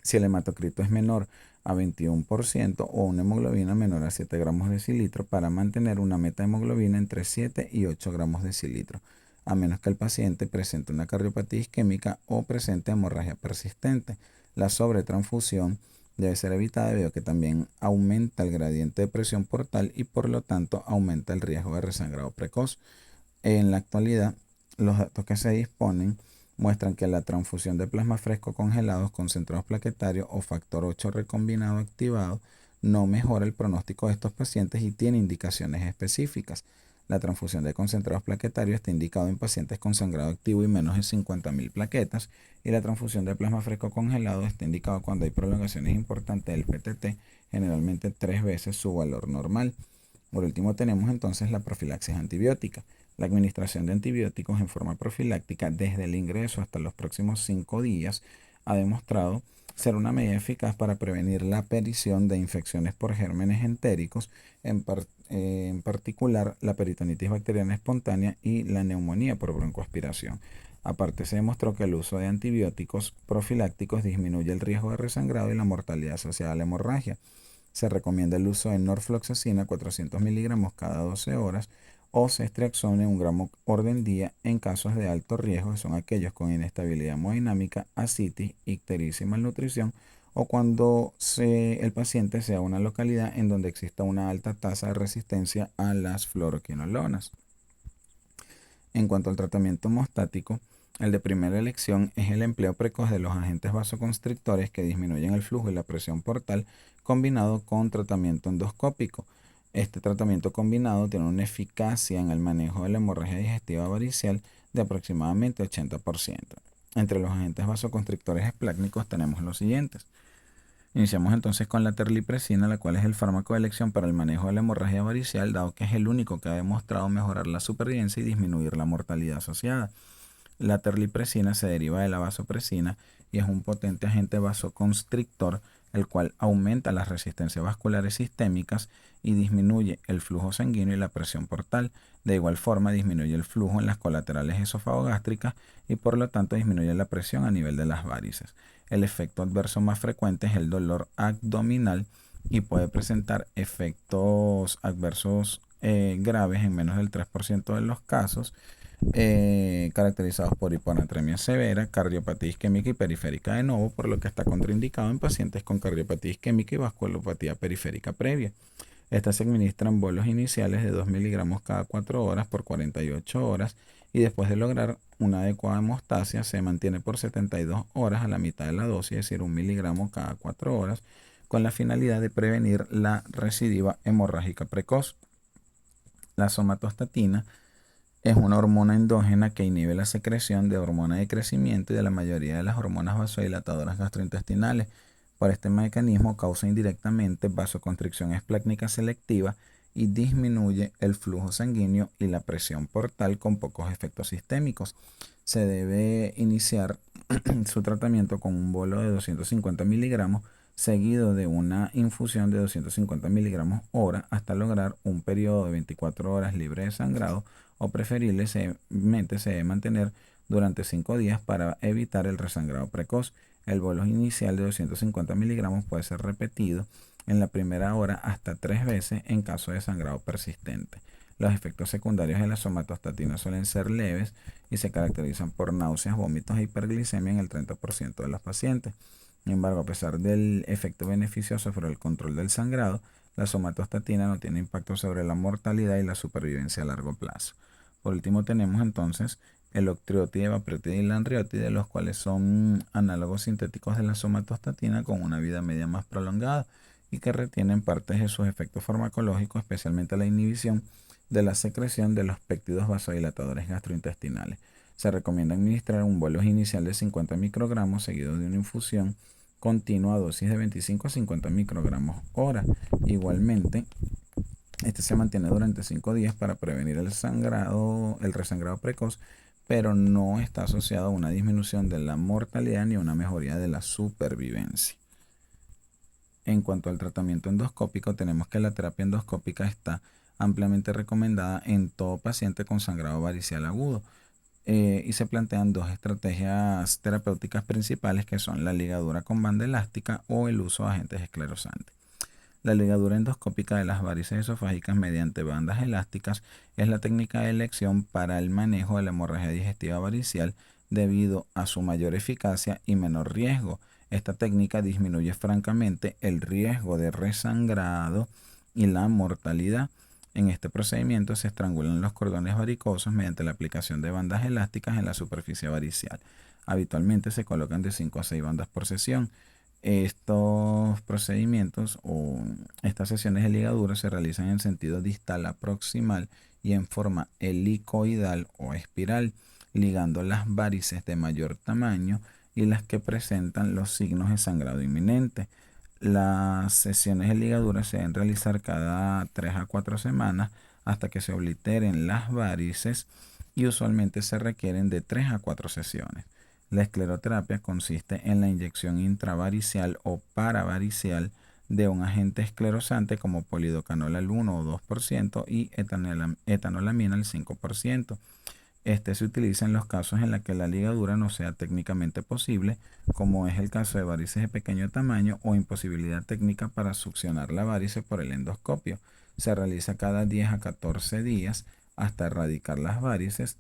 si el hematocrito es menor a 21% o una hemoglobina menor a 7 gramos de decilitro, para mantener una meta hemoglobina entre 7 y 8 gramos de decilitro, a menos que el paciente presente una cardiopatía isquémica o presente hemorragia persistente. La sobretransfusión debe ser evitada debido a que también aumenta el gradiente de presión portal y por lo tanto aumenta el riesgo de resangrado precoz. En la actualidad, los datos que se disponen muestran que la transfusión de plasma fresco congelados, concentrados plaquetarios o factor 8 recombinado activado no mejora el pronóstico de estos pacientes y tiene indicaciones específicas. La transfusión de concentrados plaquetarios está indicado en pacientes con sangrado activo y menos de 50.000 plaquetas, y la transfusión de plasma fresco congelado está indicado cuando hay prolongaciones importantes del PTT, generalmente 3 veces su valor normal. Por último, tenemos entonces la profilaxis antibiótica. La administración de antibióticos en forma profiláctica desde el ingreso hasta los próximos 5 días ha demostrado ser una medida eficaz para prevenir la aparición de infecciones por gérmenes entéricos, en particular la peritonitis bacteriana espontánea y la neumonía por broncoaspiración. Aparte, se demostró que el uso de antibióticos profilácticos disminuye el riesgo de resangrado y la mortalidad asociada a la hemorragia. Se recomienda el uso de norfloxacina 400 miligramos cada 12 horas o ceftriaxone 1 gramo orden día en casos de alto riesgo, que son aquellos con inestabilidad hemodinámica, ascitis, ictericia y malnutrición, o cuando el paciente sea una localidad en donde exista una alta tasa de resistencia a las fluoroquinolonas. En cuanto al tratamiento hemostático, el de primera elección es el empleo precoz de los agentes vasoconstrictores que disminuyen el flujo y la presión portal combinado con tratamiento endoscópico. Este tratamiento combinado tiene una eficacia en el manejo de la hemorragia digestiva varicial de aproximadamente 80%. Entre los agentes vasoconstrictores esplácnicos tenemos los siguientes. Iniciamos entonces con la terlipresina, la cual es el fármaco de elección para el manejo de la hemorragia varicial, dado que es el único que ha demostrado mejorar la supervivencia y disminuir la mortalidad asociada. La terlipresina se deriva de la vasopresina y es un potente agente vasoconstrictor, el cual aumenta las resistencias vasculares sistémicas y disminuye el flujo sanguíneo y la presión portal. De igual forma, disminuye el flujo en las colaterales esofagogástricas y por lo tanto disminuye la presión a nivel de las varices. El efecto adverso más frecuente es el dolor abdominal y puede presentar efectos adversos graves en menos del 3% de los casos, caracterizados por hiponatremia severa, cardiopatía isquémica y periférica de nuevo, por lo que está contraindicado en pacientes con cardiopatía isquémica y vasculopatía periférica previa. Esta se administra en bolos iniciales de 2 miligramos cada 4 horas por 48 horas y después de lograr una adecuada hemostasia se mantiene por 72 horas a la mitad de la dosis, es decir, 1 miligramo cada 4 horas, con la finalidad de prevenir la recidiva hemorrágica precoz. La somatostatina es una hormona endógena que inhibe la secreción de hormona de crecimiento y de la mayoría de las hormonas vasodilatadoras gastrointestinales. Por este mecanismo causa indirectamente vasoconstricción esplácnica selectiva y disminuye el flujo sanguíneo y la presión portal con pocos efectos sistémicos. Se debe iniciar su tratamiento con un bolo de 250 miligramos seguido de una infusión de 250 miligramos hora hasta lograr un periodo de 24 horas libre de sangrado, o preferiblemente se debe mantener durante 5 días para evitar el resangrado precoz. El bolo inicial de 250 miligramos puede ser repetido en la primera hora hasta 3 veces en caso de sangrado persistente. Los efectos secundarios de la somatostatina suelen ser leves y se caracterizan por náuseas, vómitos e hiperglicemia en el 30% de los pacientes. Sin embargo, a pesar del efecto beneficioso sobre el control del sangrado, la somatostatina no tiene impacto sobre la mortalidad y la supervivencia a largo plazo. Por último, tenemos entonces el octreotide, vapreotide y lanreotide, los cuales son análogos sintéticos de la somatostatina con una vida media más prolongada y que retienen partes de sus efectos farmacológicos, especialmente la inhibición de la secreción de los péptidos vasodilatadores gastrointestinales. Se recomienda administrar un bolus inicial de 50 microgramos seguido de una infusión continua a dosis de 25 a 50 microgramos hora. Igualmente, este se mantiene durante 5 días para prevenir el resangrado precoz, pero no está asociado a una disminución de la mortalidad ni a una mejoría de la supervivencia. En cuanto al tratamiento endoscópico, tenemos que la terapia endoscópica está ampliamente recomendada en todo paciente con sangrado varicial agudo. Y se plantean dos estrategias terapéuticas principales, que son la ligadura con banda elástica o el uso de agentes esclerosantes. La ligadura endoscópica de las varices esofágicas mediante bandas elásticas es la técnica de elección para el manejo de la hemorragia digestiva varicial debido a su mayor eficacia y menor riesgo. Esta técnica disminuye francamente el riesgo de resangrado y la mortalidad. En este procedimiento se estrangulan los cordones varicosos mediante la aplicación de bandas elásticas en la superficie varicial. Habitualmente se colocan de 5 a 6 bandas por sesión. Estos procedimientos o estas sesiones de ligadura se realizan en sentido distal a proximal y en forma helicoidal o espiral, ligando las varices de mayor tamaño y las que presentan los signos de sangrado inminente. Las sesiones de ligadura se deben realizar cada 3 a 4 semanas hasta que se obliteren las varices y usualmente se requieren de 3 a 4 sesiones. La escleroterapia consiste en la inyección intravaricial o paravaricial de un agente esclerosante como polidocanol al 1 o 2% y etanolamina al 5%. Este se utiliza en los casos en los que la ligadura no sea técnicamente posible, como es el caso de varices de pequeño tamaño o imposibilidad técnica para succionar la varice por el endoscopio. Se realiza cada 10 a 14 días hasta erradicar las varices,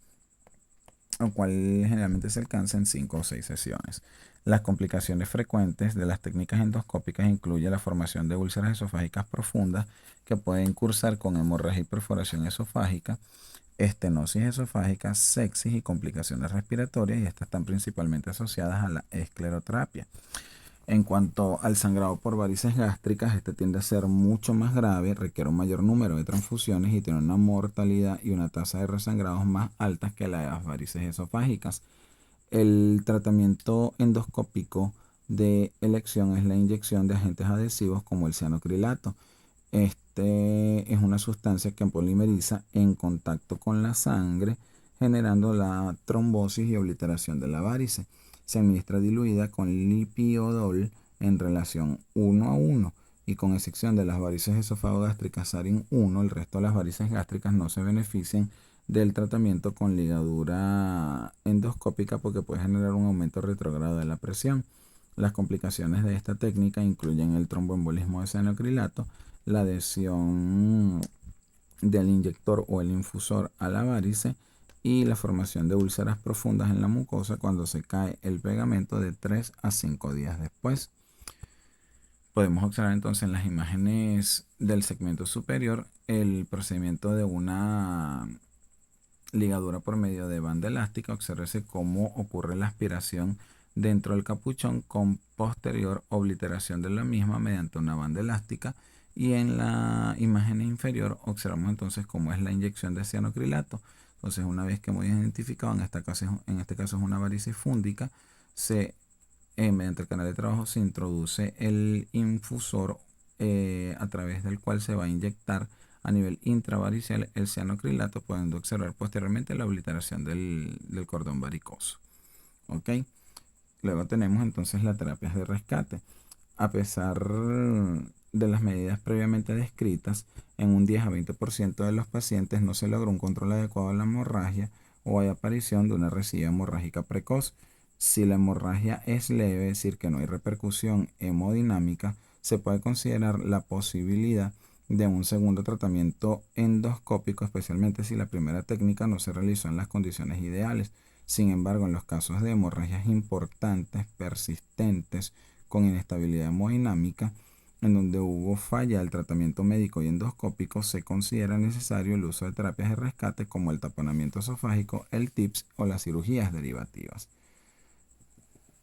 lo cual generalmente se alcanza en 5 o 6 sesiones. Las complicaciones frecuentes de las técnicas endoscópicas incluyen la formación de úlceras esofágicas profundas que pueden cursar con hemorragia y perforación esofágica, estenosis esofágica, sepsis y complicaciones respiratorias, y estas están principalmente asociadas a la escleroterapia. En cuanto al sangrado por varices gástricas, este tiende a ser mucho más grave, requiere un mayor número de transfusiones y tiene una mortalidad y una tasa de resangrados más altas que la de las varices esofágicas. El tratamiento endoscópico de elección es la inyección de agentes adhesivos como el cianocrilato. Este es una sustancia que polimeriza en contacto con la sangre, generando la trombosis y obliteración de la varice. Se administra diluida con lipiodol en relación 1:1, y con excepción de las varices esofagogástricas Sarin 1, el resto de las varices gástricas no se benefician del tratamiento con ligadura endoscópica porque puede generar un aumento retrógrado de la presión. Las complicaciones de esta técnica incluyen el tromboembolismo de cianocrilato, la adhesión del inyector o el infusor a la varice y la formación de úlceras profundas en la mucosa cuando se cae el pegamento de 3 a 5 días después. Podemos observar entonces en las imágenes del segmento superior el procedimiento de una ligadura por medio de banda elástica. Obsérvese cómo ocurre la aspiración dentro del capuchón con posterior obliteración de la misma mediante una banda elástica, y en la imagen inferior observamos entonces cómo es la inyección de cianocrilato. Entonces, una vez que hemos identificado, en este caso es una varicis fúndica, mediante el canal de trabajo se introduce el infusor a través del cual se va a inyectar a nivel intravaricial el cianocrilato, pudiendo observar posteriormente la obliteración del cordón varicoso. ¿Ok? Luego tenemos entonces las terapias de rescate. A pesar de las medidas previamente descritas, en un 10 a 20% de los pacientes no se logró un control adecuado de la hemorragia o hay aparición de una recidiva hemorrágica precoz. Si la hemorragia es leve, es decir, que no hay repercusión hemodinámica, se puede considerar la posibilidad de un segundo tratamiento endoscópico, especialmente si la primera técnica no se realizó en las condiciones ideales. Sin embargo, en los casos de hemorragias importantes, persistentes, con inestabilidad hemodinámica, en donde hubo falla del tratamiento médico y endoscópico, se considera necesario el uso de terapias de rescate como el taponamiento esofágico, el TIPS o las cirugías derivativas.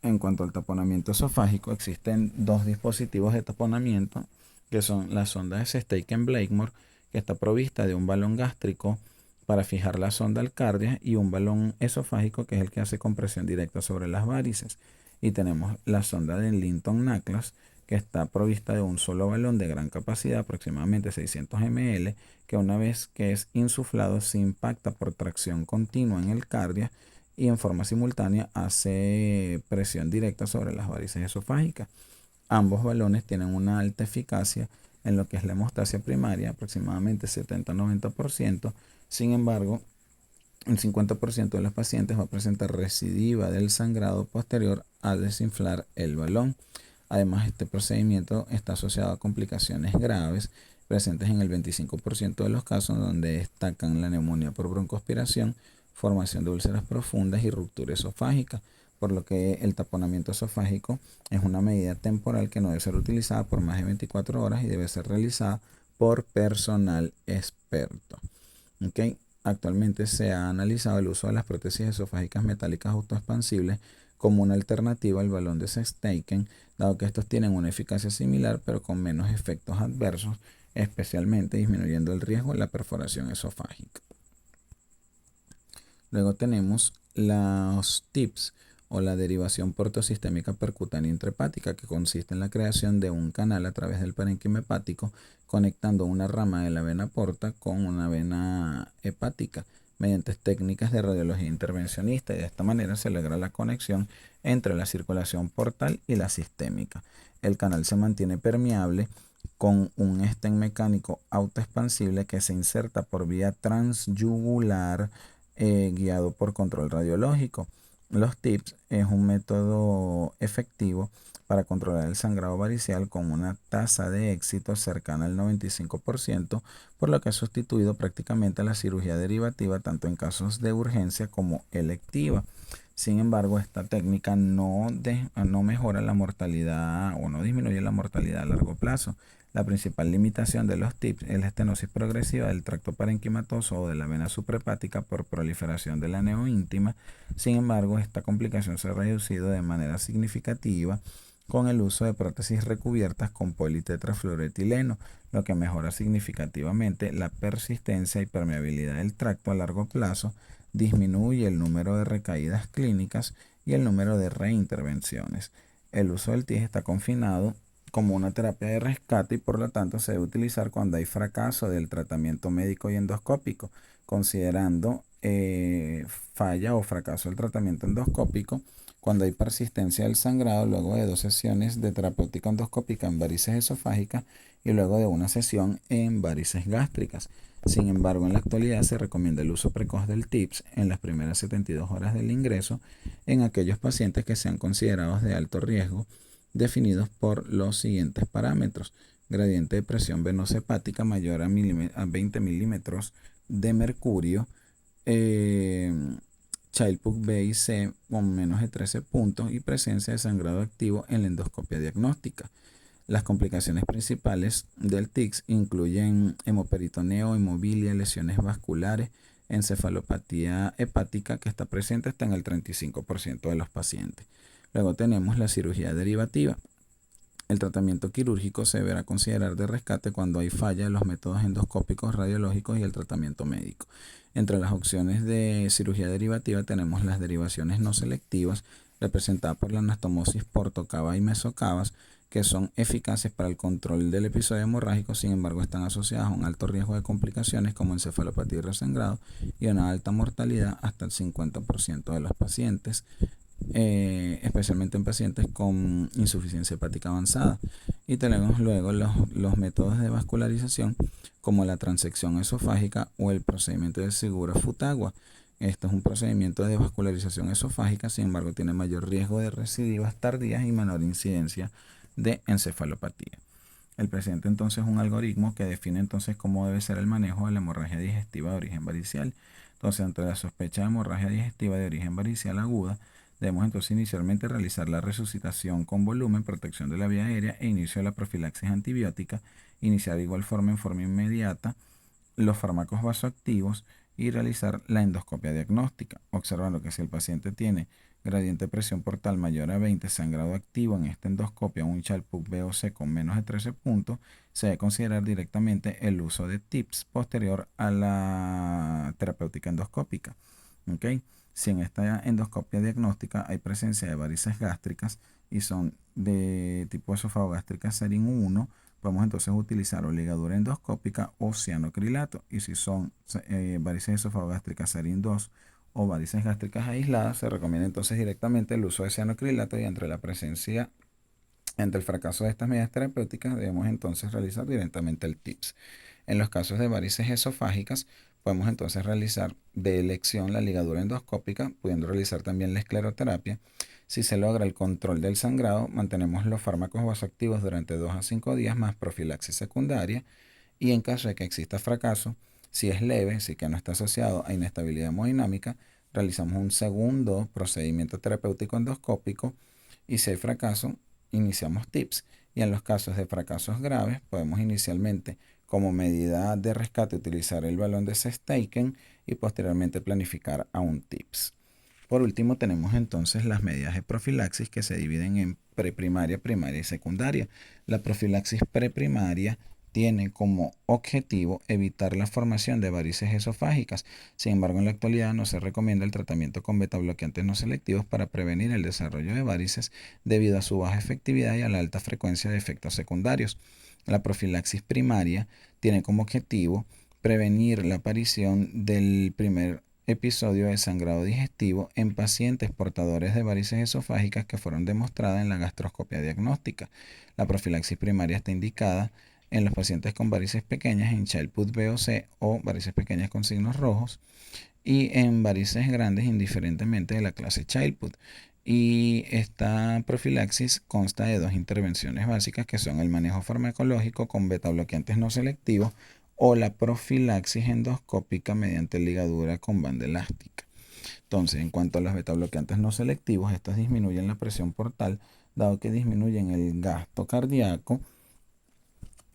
En cuanto al taponamiento esofágico, existen dos dispositivos de taponamiento, que son la sonda de Steichen-Blakemore, que está provista de un balón gástrico para fijar la sonda al cardia, y un balón esofágico, que es el que hace compresión directa sobre las varices. Y tenemos la sonda de Linton-Nachlas, que está provista de un solo balón de gran capacidad, aproximadamente 600 ml, que una vez que es insuflado se impacta por tracción continua en el cardia y en forma simultánea hace presión directa sobre las varices esofágicas. Ambos balones tienen una alta eficacia en lo que es la hemostasia primaria, aproximadamente 70-90%. Sin embargo, el 50% de los pacientes va a presentar recidiva del sangrado posterior a desinflar el balón. Además, este procedimiento está asociado a complicaciones graves presentes en el 25% de los casos, donde destacan la neumonía por broncoaspiración, formación de úlceras profundas y ruptura esofágica, por lo que el taponamiento esofágico es una medida temporal que no debe ser utilizada por más de 24 horas y debe ser realizada por personal experto. ¿Okay? Actualmente se ha analizado el uso de las prótesis esofágicas metálicas autoexpansibles como una alternativa al balón de Steichen, dado que estos tienen una eficacia similar pero con menos efectos adversos, especialmente disminuyendo el riesgo de la perforación esofágica. Luego tenemos los TIPS o la derivación portosistémica percutánea intrahepática, que consiste en la creación de un canal a través del parénquima hepático conectando una rama de la vena porta con una vena hepática mediante técnicas de radiología intervencionista, y de esta manera se logra la conexión entre la circulación portal y la sistémica. El canal se mantiene permeable con un estén mecánico autoexpansible que se inserta por vía transyugular, guiado por control radiológico. Los TIPS es un método efectivo para controlar el sangrado varicial con una tasa de éxito cercana al 95%, por lo que ha sustituido prácticamente a la cirugía derivativa tanto en casos de urgencia como electiva. Sin embargo, esta técnica no mejora la mortalidad o no disminuye la mortalidad a largo plazo. La principal limitación de los TIPS es la estenosis progresiva del tracto parenquimatoso o de la vena suprahepática por proliferación de la neoíntima. Sin embargo, esta complicación se ha reducido de manera significativa con el uso de prótesis recubiertas con politetrafluoretileno, lo que mejora significativamente la persistencia y permeabilidad del tracto a largo plazo, disminuye el número de recaídas clínicas y el número de reintervenciones. El uso del TIS está confinado como una terapia de rescate y por lo tanto se debe utilizar cuando hay fracaso del tratamiento médico y endoscópico, considerando falla o fracaso del tratamiento endoscópico cuando hay persistencia del sangrado luego de 2 sesiones de terapéutica endoscópica en varices esofágicas y luego de una sesión en varices gástricas. Sin embargo, en la actualidad se recomienda el uso precoz del TIPS en las primeras 72 horas del ingreso en aquellos pacientes que sean considerados de alto riesgo, definidos por los siguientes parámetros: gradiente de presión venosa hepática mayor a 20 milímetros de mercurio, Child-Pugh B y C con menos de 13 puntos y presencia de sangrado activo en la endoscopia diagnóstica. Las complicaciones principales del TICS incluyen hemoperitoneo, hemobilia, lesiones vasculares, encefalopatía hepática que está presente hasta en el 35% de los pacientes. Luego tenemos la cirugía derivativa. El tratamiento quirúrgico se deberá considerar de rescate cuando hay falla de los métodos endoscópicos, radiológicos y el tratamiento médico. Entre las opciones de cirugía derivativa tenemos las derivaciones no selectivas, representadas por la anastomosis portocava y mesocavas, que son eficaces para el control del episodio hemorrágico. Sin embargo, están asociadas a un alto riesgo de complicaciones como encefalopatía y resangrado y una alta mortalidad hasta el 50% de los pacientes, especialmente en pacientes con insuficiencia hepática avanzada. Y tenemos luego los métodos de vascularización como la transección esofágica o el procedimiento de Segura-Futagua. Esto es un procedimiento de vascularización esofágica, sin embargo tiene mayor riesgo de recidivas tardías y menor incidencia de encefalopatía. El presente entonces es un algoritmo que define entonces cómo debe ser el manejo de la hemorragia digestiva de origen varicial. Entonces, ante la sospecha de hemorragia digestiva de origen varicial aguda, debemos entonces inicialmente realizar la resucitación con volumen, protección de la vía aérea e inicio de la profilaxis antibiótica, iniciar de igual forma en forma inmediata los fármacos vasoactivos y realizar la endoscopia diagnóstica, observando que si el paciente tiene gradiente de presión portal mayor a 20, sangrado activo en esta endoscopia, un Child-Pugh B o C con menos de 13 puntos, se debe considerar directamente el uso de TIPS posterior a la terapéutica endoscópica. ¿Okay? Si en esta endoscopia diagnóstica hay presencia de varices gástricas y son de tipo esofagogástrica serin 1, podemos entonces utilizar o ligadura endoscópica o cianocrilato. Y si son varices esofagogástricas serin 2 o varices gástricas aisladas, se recomienda entonces directamente el uso de cianocrilato, y entre el fracaso de estas medidas terapéuticas debemos entonces realizar directamente el TIPS. En los casos de varices esofágicas, podemos entonces realizar de elección la ligadura endoscópica, pudiendo realizar también la escleroterapia. Si se logra el control del sangrado, mantenemos los fármacos vasoactivos durante 2 a 5 días más profilaxis secundaria. Y en caso de que exista fracaso, si es leve, si que no está asociado a inestabilidad hemodinámica, realizamos un segundo procedimiento terapéutico endoscópico, y si hay fracaso, iniciamos TIPS. Y en los casos de fracasos graves, podemos inicialmente como medida de rescate utilizar el balón de Sesteichen y posteriormente planificar a un TIPS. Por último, tenemos entonces las medidas de profilaxis que se dividen en preprimaria, primaria y secundaria. La profilaxis preprimaria tiene como objetivo evitar la formación de varices esofágicas. Sin embargo, en la actualidad no se recomienda el tratamiento con betabloqueantes no selectivos para prevenir el desarrollo de varices debido a su baja efectividad y a la alta frecuencia de efectos secundarios. La profilaxis primaria tiene como objetivo prevenir la aparición del primer episodio de sangrado digestivo en pacientes portadores de varices esofágicas que fueron demostradas en la gastroscopia diagnóstica. La profilaxis primaria está indicada en los pacientes con varices pequeñas en Child-Pugh B o C o varices pequeñas con signos rojos, y en varices grandes indiferentemente de la clase Child-Pugh. Y esta profilaxis consta de dos intervenciones básicas que son el manejo farmacológico con betabloqueantes no selectivos o la profilaxis endoscópica mediante ligadura con banda elástica. Entonces, en cuanto a los betabloqueantes no selectivos, estos disminuyen la presión portal, dado que disminuyen el gasto cardíaco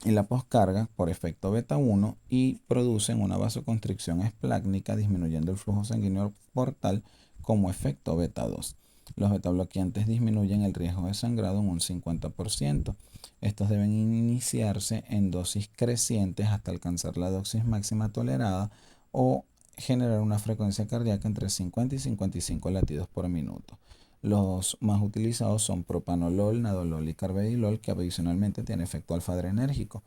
y la poscarga por efecto beta 1 y producen una vasoconstricción esplácnica, disminuyendo el flujo sanguíneo portal como efecto beta 2. Los betabloqueantes disminuyen el riesgo de sangrado en un 50%. Estos deben iniciarse en dosis crecientes hasta alcanzar la dosis máxima tolerada o generar una frecuencia cardíaca entre 50 y 55 latidos por minuto. Los más utilizados son propanolol, nadolol y carvedilol, que adicionalmente tiene efecto alfa-adrenérgico.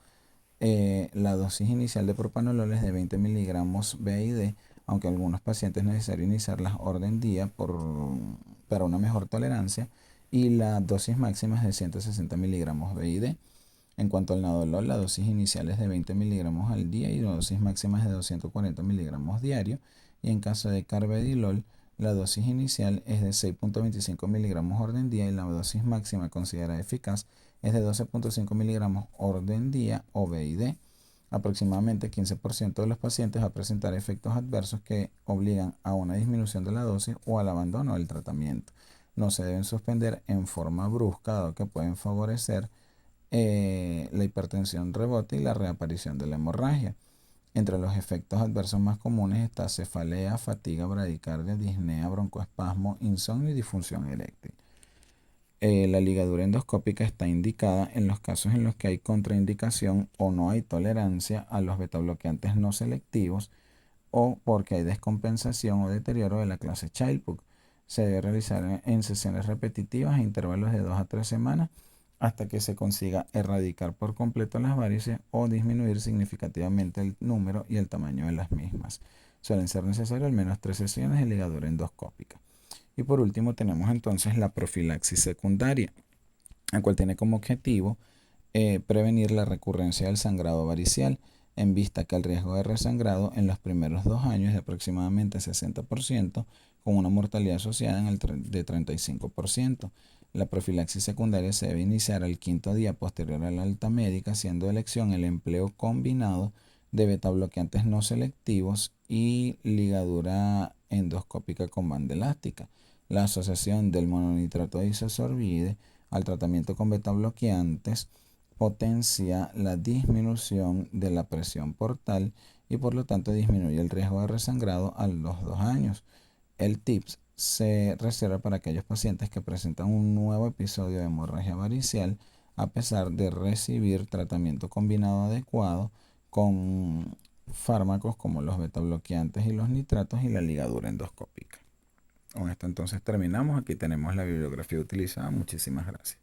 La dosis inicial de propanolol es de 20 miligramos BID, aunque en algunos pacientes es necesario iniciarlas orden día para una mejor tolerancia, y la dosis máxima es de 160 miligramos BID. En cuanto al nadolol, la dosis inicial es de 20 miligramos al día y la dosis máxima es de 240 miligramos diario. Y en caso de carvedilol, la dosis inicial es de 6.25 miligramos orden día y la dosis máxima considerada eficaz es de 12.5 miligramos orden día o BID. Aproximadamente 15% de los pacientes va a presentar efectos adversos que obligan a una disminución de la dosis o al abandono del tratamiento. No se deben suspender en forma brusca, dado que pueden favorecer la hipertensión rebote y la reaparición de la hemorragia. Entre los efectos adversos más comunes está cefalea, fatiga, bradicardia, disnea, broncoespasmo, insomnio y disfunción eréctil. La ligadura endoscópica está indicada en los casos en los que hay contraindicación o no hay tolerancia a los betabloqueantes no selectivos o porque hay descompensación o deterioro de la clase Child-Pugh. Se debe realizar en sesiones repetitivas a intervalos de 2 a 3 semanas hasta que se consiga erradicar por completo las varices o disminuir significativamente el número y el tamaño de las mismas. Suelen ser necesarias al menos 3 sesiones de ligadura endoscópica. Y por último tenemos entonces la profilaxis secundaria, la cual tiene como objetivo prevenir la recurrencia del sangrado varicial, en vista que el riesgo de resangrado en los primeros 2 años es de aproximadamente 60%, con una mortalidad asociada de 35%. La profilaxis secundaria se debe iniciar al 5.º día posterior a la alta médica, siendo de elección el empleo combinado de betabloqueantes no selectivos y ligadura endoscópica con banda elástica. La asociación del mononitrato de isosorbide al tratamiento con betabloqueantes potencia la disminución de la presión portal y por lo tanto disminuye el riesgo de resangrado a los 2 años. El TIPS se reserva para aquellos pacientes que presentan un nuevo episodio de hemorragia varicial a pesar de recibir tratamiento combinado adecuado con fármacos como los betabloqueantes y los nitratos y la ligadura endoscópica. Con esto entonces terminamos. Aquí tenemos la bibliografía utilizada. Muchísimas gracias.